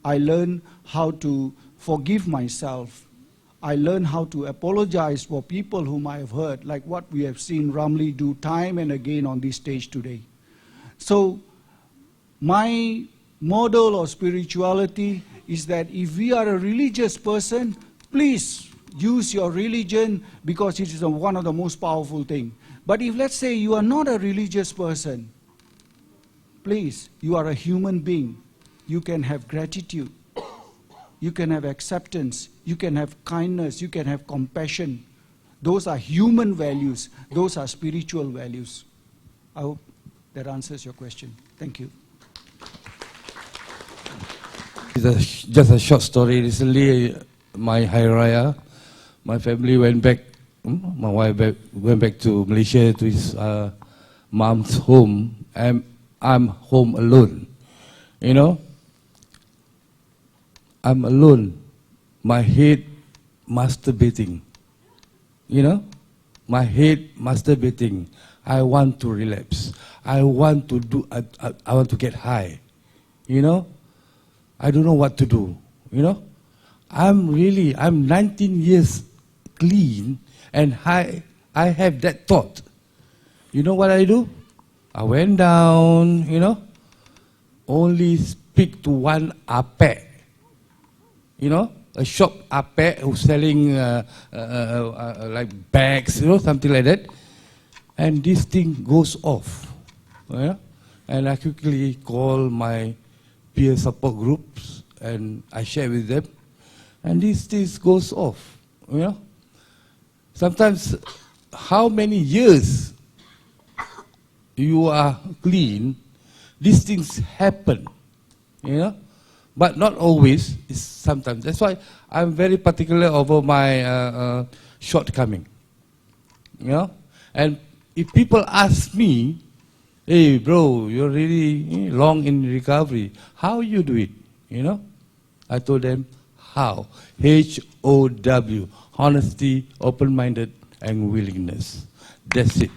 I learned how to forgive myself. I learned how to apologize for people whom I have hurt, like what we have seen Ramli do time and again on this stage today. So my model of spirituality is that if we are a religious person, please use your religion because it is one of the most powerful things. But if, let's say, you are not a religious person, please, you are a human being. You can have gratitude. You can have acceptance. You can have kindness. You can have compassion. Those are human values. Those are spiritual values. I hope that answers your question. Thank you. Just a short story. Recently, my Hari Raya, my family went back, my wife went back to Malaysia to his mom's home, and I'm home alone. You know, I'm alone. My head masturbating. You know, my head masturbating. I want to relapse. I want to do. I want to get high. You know, I don't know what to do. You know, I'm 19 years clean, and I have that thought. You know what I do? I went down, you know, only speak to one ape, you know, a shop ape who's selling like bags, you know, something like that. And this thing goes off, you know? And I quickly call my peer support groups and I share with them. And this goes off, you know. Sometimes, how many years you are clean, these things happen, you know. But not always, it's sometimes. That's why I'm very particular over my shortcoming, you know. And if people ask me, hey bro, you're really long in recovery, how you do it, you know? I told them, how? H-O-W, honesty, open-minded, and willingness. That's it.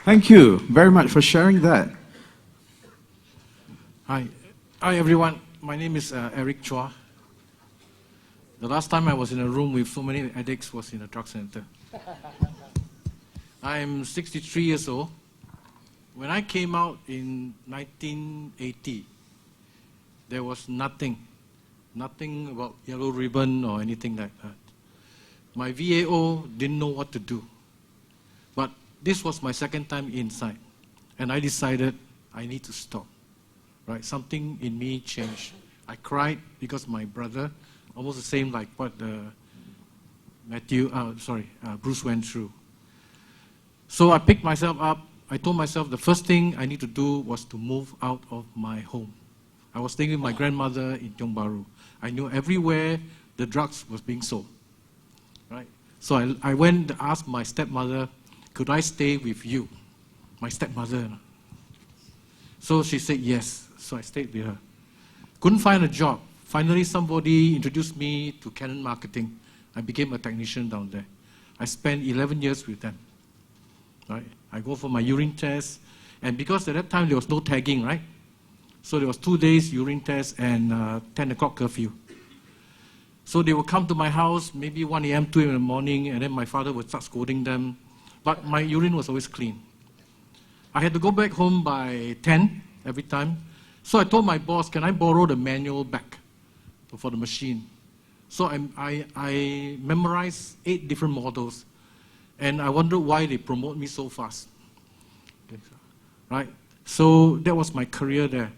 Thank you very much for sharing that. Hi everyone. My name is Eric Chua. The last time I was in a room with so many addicts was in a drug center. I'm 63 years old. When I came out in 1980, there was nothing about yellow ribbon or anything like that. My VAO didn't know what to do. But this was my second time inside, and I decided I need to stop. Right? Something in me changed. I cried because my brother, almost the same like what Bruce went through. So I picked myself up. I told myself the first thing I need to do was to move out of my home. I was staying with my grandmother in Tiong Bahru. I knew everywhere the drugs was being sold. Right? So I went to ask my stepmother, could I stay with you? My stepmother. So she said yes. So I stayed with her. Couldn't find a job. Finally, somebody introduced me to Canon Marketing. I became a technician down there. I spent 11 years with them. Right? I go for my urine test, and because at that time there was no tagging, right? So there was 2 days urine test and 10 o'clock curfew. So they would come to my house, maybe 1 a.m., 2 a.m. in the morning, and then my father would start scolding them. But my urine was always clean. I had to go back home by 10 every time. So I told my boss, can I borrow the manual back for the machine? So I memorized 8 different models. And I wondered why they promote me so fast. Right? So that was my career there.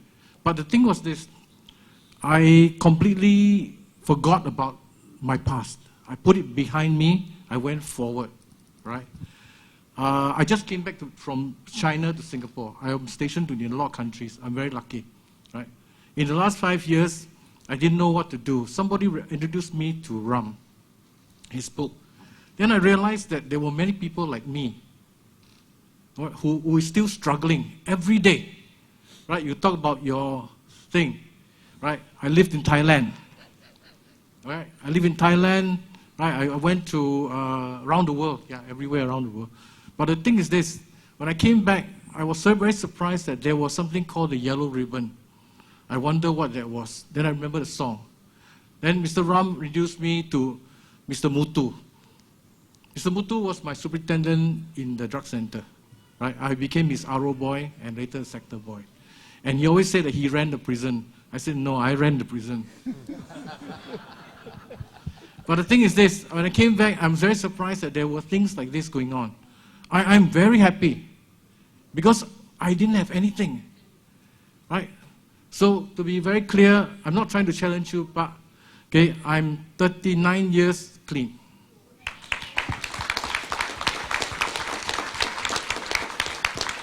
But the thing was this, I completely forgot about my past. I put it behind me, I went forward. Right? I just came back from China to Singapore. I am stationed in a lot of countries. I'm very lucky. Right? In the last 5 years, I didn't know what to do. Somebody introduced me to Ram, his book. Then I realized that there were many people like me who is still struggling every day. Right? You talk about your thing. Right? I lived in Thailand. Right? I live in Thailand. Right? I went to around the world. Yeah, everywhere around the world. But the thing is this, When I came back, I was so very surprised that there was something called the yellow ribbon. I wonder what that was. Then I remember the song. Then Mr. Ram introduced me to Mr. Mutu. Mr. Mutu was my superintendent in the drug center. Right? I became his RO boy and later sector boy. And he always said that he ran the prison. I said, no, I ran the prison. But the thing is this, when I came back, I'm very surprised that there were things like this going on. I'm very happy because I didn't have anything. Right? So to be very clear, I'm not trying to challenge you, but okay, I'm 39 years clean.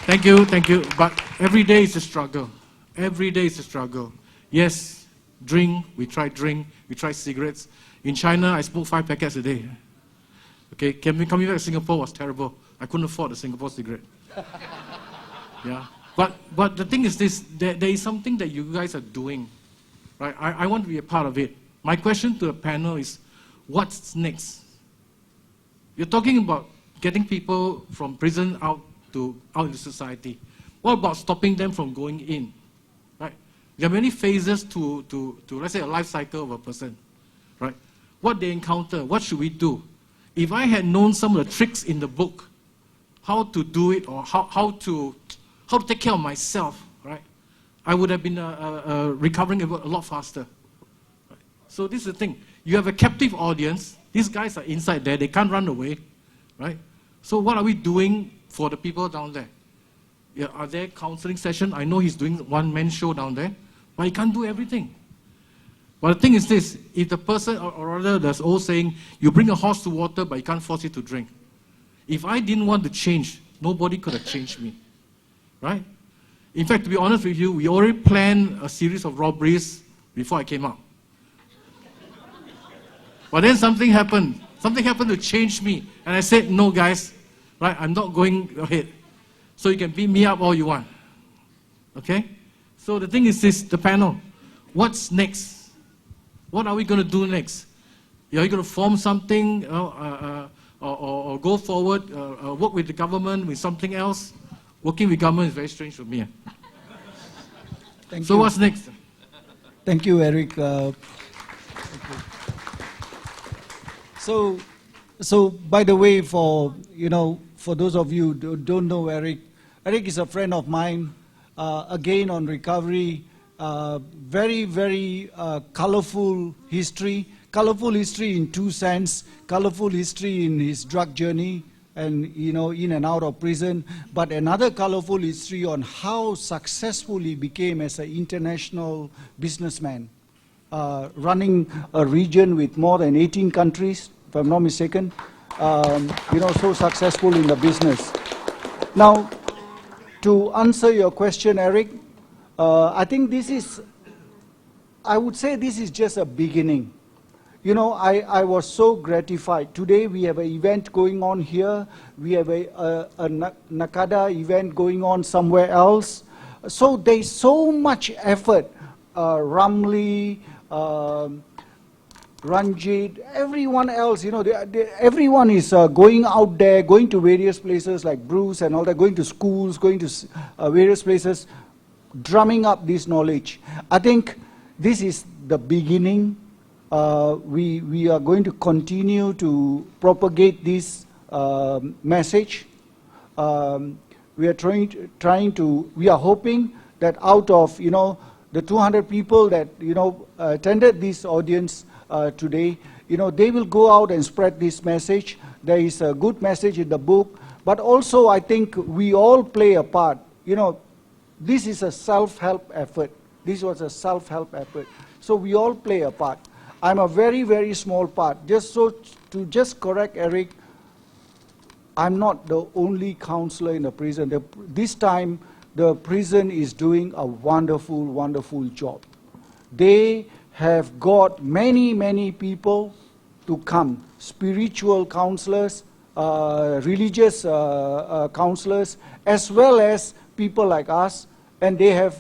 Thank you, thank you. But every day is a struggle. Every day is a struggle. Yes, we try cigarettes. In China, I smoke 5 packets a day. Okay, coming back to Singapore was terrible. I couldn't afford a Singapore cigarette. Yeah. But the thing is this, there is something that you guys are doing. Right? I want to be a part of it. My question to the panel is, what's next? You're talking about getting people from prison out into society. What about stopping them from going in? Right? There are many phases to let's say, a life cycle of a person. Right? What they encounter, what should we do? If I had known some of the tricks in the book, how to do it or how to take care of myself, right? I would have been recovering a lot faster. Right? So this is the thing. You have a captive audience. These guys are inside there. They can't run away, right? So what are we doing for the people down there? Yeah, are there counseling sessions? I know he's doing one-man show down there, but he can't do everything. But the thing is this, if the person, or rather there's old saying, you bring a horse to water, but you can't force it to drink. If I didn't want to change, nobody could have changed me, right? In fact, to be honest with you, we already planned a series of robberies before I came out. But then something happened. Something happened to change me. And I said, no guys, right, I'm not going ahead. So you can beat me up all you want. Okay? So the thing is this, the panel, what's next? What are we going to do next? Are you going to form something or go forward, work with the government, with something else? Working with government is very strange for me. Thank so you. What's next? Thank you, Eric. So by the way, for those of you who don't know Eric is a friend of mine, again on recovery, very, very colorful history. Colorful history in two sense, colorful history in his drug journey and, in and out of prison, but another colorful history on how successful he became as an international businessman, running a region with more than 18 countries, if I'm not mistaken, so successful in the business. Now, to answer your question, Eric, I think I would say this is just a beginning. I was so gratified. Today we have an event going on here. We have a Nakada event going on somewhere else. So there's so much effort. Ramli, Ranjit, everyone else, everyone is going out there, going to various places like Bruce and all that, going to schools, going to various places, drumming up this knowledge. I think this is the beginning. We are going to continue to propagate this message. We are we are hoping that out of the 200 people that attended this audience today, they will go out and spread this message. There is a good message in the book, but also I think we all play a part. This is a self-help effort. This was a self-help effort. So we all play a part. I'm a very, very small part. To correct Eric, I'm not the only counselor in the prison. This time, the prison is doing a wonderful, wonderful job. They have got many, many people to come. Spiritual counselors, religious counselors, as well as people like us. And they have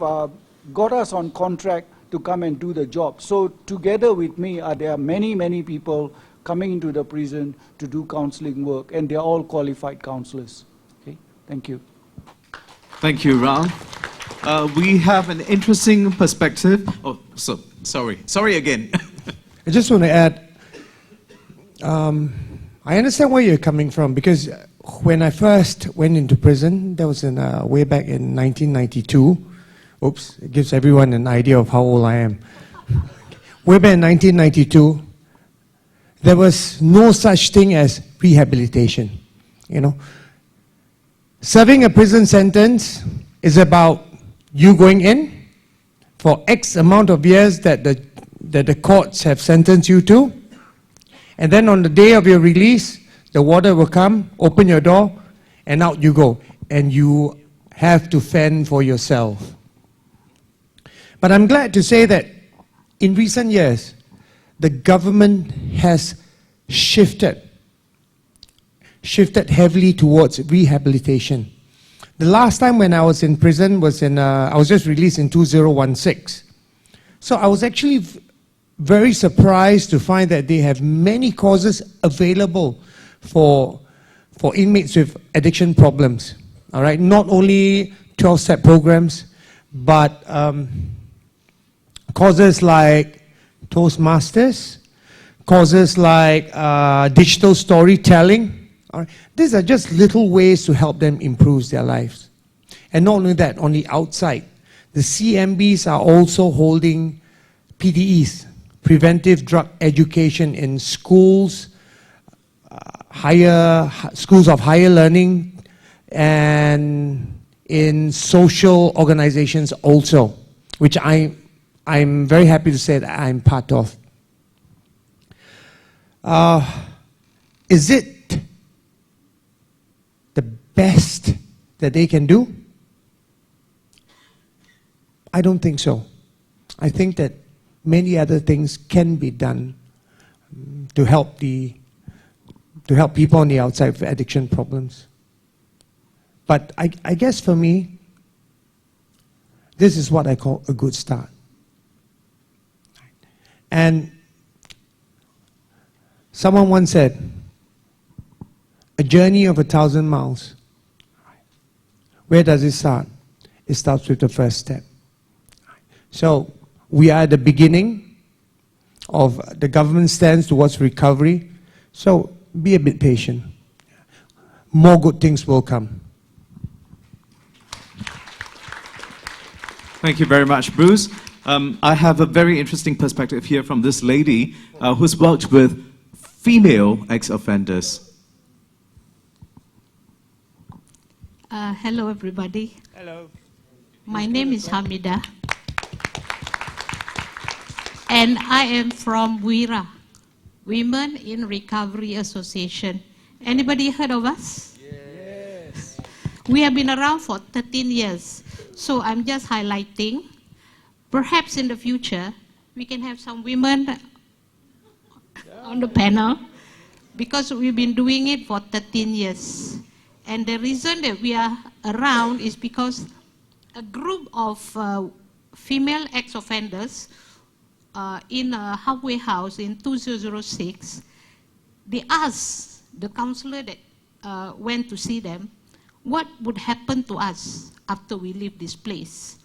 got us on contract to come and do the job. So together with me, there are many, many people coming into the prison to do counseling work, and they're all qualified counselors. Okay, thank you. Thank you, Ram. We have an interesting perspective. Oh, sorry again. I just want to add, I understand where you're coming from, because when I first went into prison, that was in, way back in 1992. Oops, it gives everyone an idea of how old I am. Way back in 1992, there was no such thing as rehabilitation. You know, serving a prison sentence is about you going in for X amount of years that the courts have sentenced you to, and then on the day of your release, the warder will come, open your door, and out you go, and you have to fend for yourself. But I'm glad to say that in recent years, the government has shifted heavily towards rehabilitation. The last time when I was in prison was I was just released in 2016. So I was actually very surprised to find that they have many courses available for inmates with addiction problems. All right, not only 12-step programs, but courses like Toastmasters, courses like digital storytelling. All right. These are just little ways to help them improve their lives. And not only that, on the outside, the CMBs are also holding PDEs, preventive drug education, in schools, schools of higher learning, and in social organizations also, which I'm very happy to say that I'm part of. Is it the best that they can do? I don't think so. I think that many other things can be done to help people on the outside with addiction problems. But I guess for me, this is what I call a good start. And someone once said, a journey of 1,000 miles. Where does it start? It starts with the first step. So we are at the beginning of the government stance towards recovery. So be a bit patient. More good things will come. Thank you very much, Bruce. I have a very interesting perspective here from this lady who's worked with female ex-offenders. Hello, everybody. Hello. My name is Hamida. And I am from WIRA, Women in Recovery Association. Anybody heard of us? Yes. We have been around for 13 years. So I'm just highlighting. Perhaps in the future, we can have some women on the panel, because we've been doing it for 13 years. And the reason that we are around is because a group of female ex-offenders in a halfway house in 2006, they asked the counselor that went to see them, what would happen to us after we leave this place?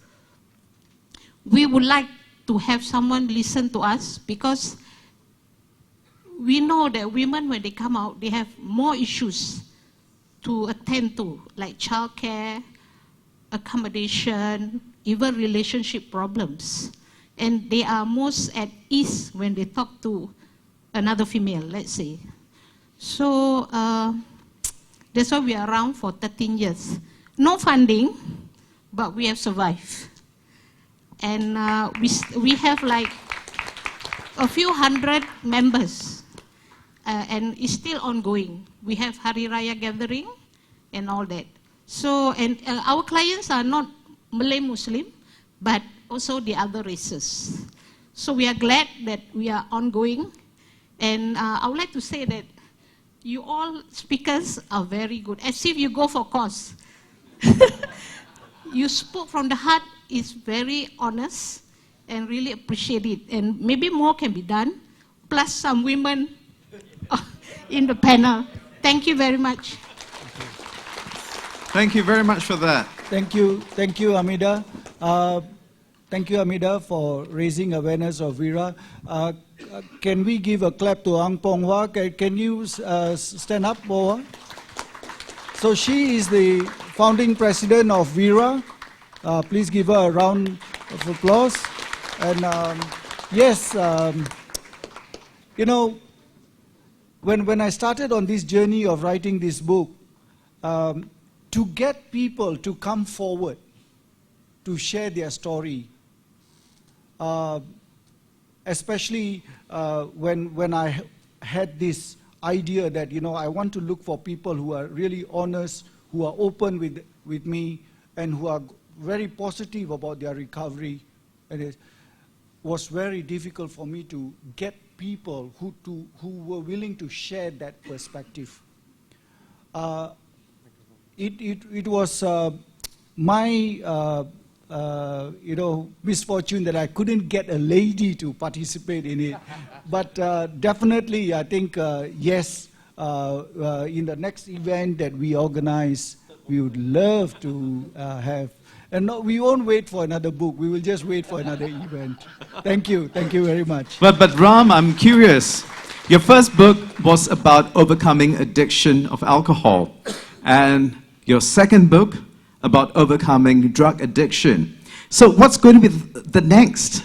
We would like to have someone listen to us, because we know that women, when they come out, they have more issues to attend to, like childcare, accommodation, even relationship problems. And they are most at ease when they talk to another female, let's say. So that's why we are around for 13 years. No funding, but we have survived. And we have like a few hundred members, and it's still ongoing. We have Hari Raya gathering and all that. So, and our clients are not Malay Muslim, but also the other races. So we are glad that we are ongoing. And I would like to say that you all speakers are very good, as if you go for course. You spoke from the heart, is very honest, and really appreciate it. And maybe more can be done, plus some women in the panel. Thank you very much. Thank you very much for that. Thank you, Amida. Thank you, Amida, for raising awareness of Veera. Can we give a clap to Ang Pong Hua? Can you stand up, Boa? So she is the founding president of Veera. Please give her a round of applause. And yes, you know, when I started on this journey of writing this book, to get people to come forward to share their story, especially when I had this idea that, you know, I want to look for people who are really honest, who are open with me, and who are very positive about their recovery. And it was very difficult for me to get people who were willing to share that perspective. It was my you know, misfortune that I couldn't get a lady to participate in it. But definitely, I think, yes, in the next event that we organize, we would love to have. And no, we won't wait for another book. We will just wait for another event. Thank you. Thank you very much. But Ram, I'm curious. Your first book was about overcoming addiction of alcohol. And your second book about overcoming drug addiction. So what's going to be the next?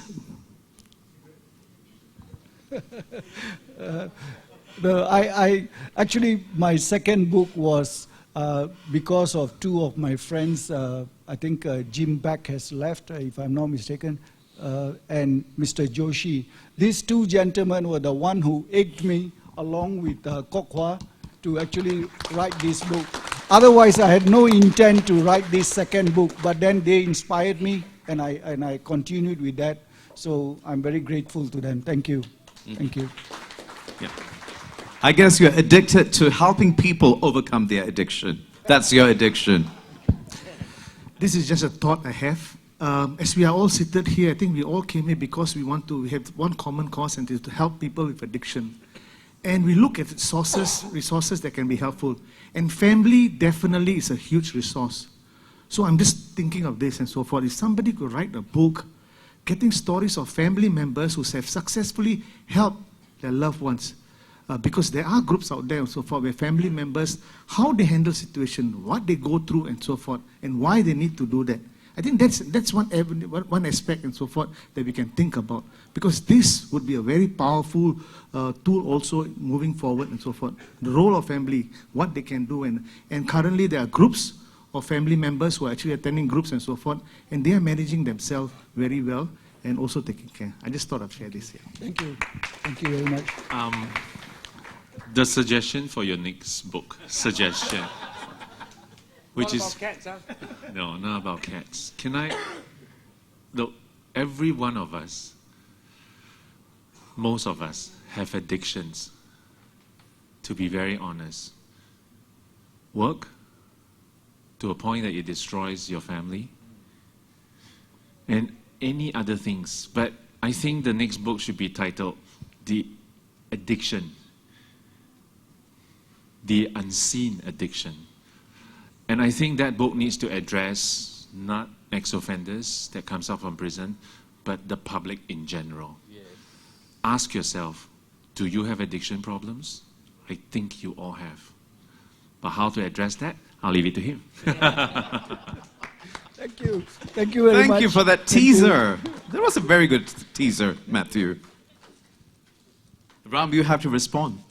Actually, my second book was because of two of my friends. I think Jim Beck has left, if I'm not mistaken, and Mr. Joshi. These two gentlemen were the one who egged me, along with Kok Hua, to actually write this book. Otherwise, I had no intent to write this second book, but then they inspired me, and I continued with that. So I'm very grateful to them. Thank you. Thank you. Yeah. I guess you're addicted to helping people overcome their addiction. That's your addiction. This is just a thought I have. As we are all seated here, I think we all came here because we have one common cause, and it is to help people with addiction. And we look at resources that can be helpful. And family definitely is a huge resource. So I'm just thinking of this and so forth. If somebody could write a book, getting stories of family members who have successfully helped their loved ones. Because there are groups out there and so forth where family members, how they handle situation, what they go through and so forth, and why they need to do that. I think that's one aspect and so forth that we can think about. Because this would be a very powerful tool also moving forward and so forth. The role of family, what they can do. And currently there are groups of family members who are actually attending groups and so forth, and they are managing themselves very well and also taking care. I just thought I'd share this here. Thank you. Thank you very much. The suggestion for your next book, which is about cats, huh? No, not about cats. Can I? Though every one of us, most of us, have addictions. To be very honest, work to a point that it destroys your family, and any other things. But I think the next book should be titled "The Addiction." The unseen addiction. And I think that book needs to address not ex-offenders that comes out from prison, but the public in general. Yes. Ask yourself, do you have addiction problems? I think you all have. But how to address that, I'll leave it to him. Thank you. Thank you very much. Thank you for that teaser. That was a very good teaser, Mathieu. Ram, you have to respond.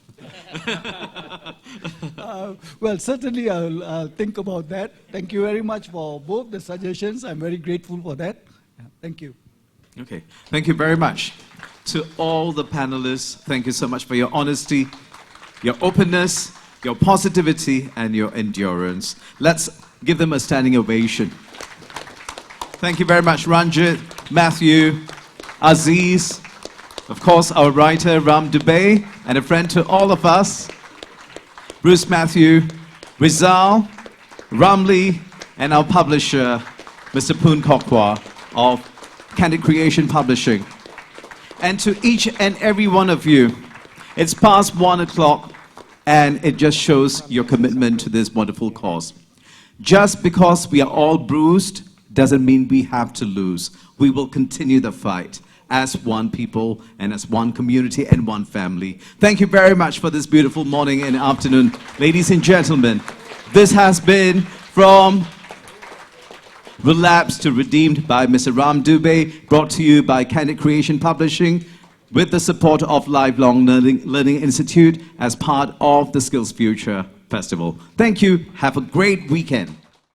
Well, certainly I'll think about that. Thank you very much for both the suggestions. I'm very grateful for that. Thank you. Okay, thank you very much. To all the panelists, thank you so much for your honesty, your openness, your positivity, and your endurance. Let's give them a standing ovation. Thank you very much, Ranjit, Mathieu, Aziz, of course, our writer, Dubey, and a friend to all of us, Bruce Mathieu, Ryzal, Ramli, and our publisher, Mr. Phoon of Candid Creation Publishing. And to each and every one of you, it's past 1 o'clock, and it just shows your commitment to this wonderful cause. Just because we are all bruised doesn't mean we have to lose. We will continue the fight as one people and as one community and one family. Thank you very much for this beautiful morning and afternoon. Ladies and gentlemen, this has been From Relapsed to Redeemed by Mr. Ram Dubey, brought to you by Candid Creation Publishing with the support of Lifelong Learning Institute as part of the Skills Future Festival. Thank you. Have a great weekend.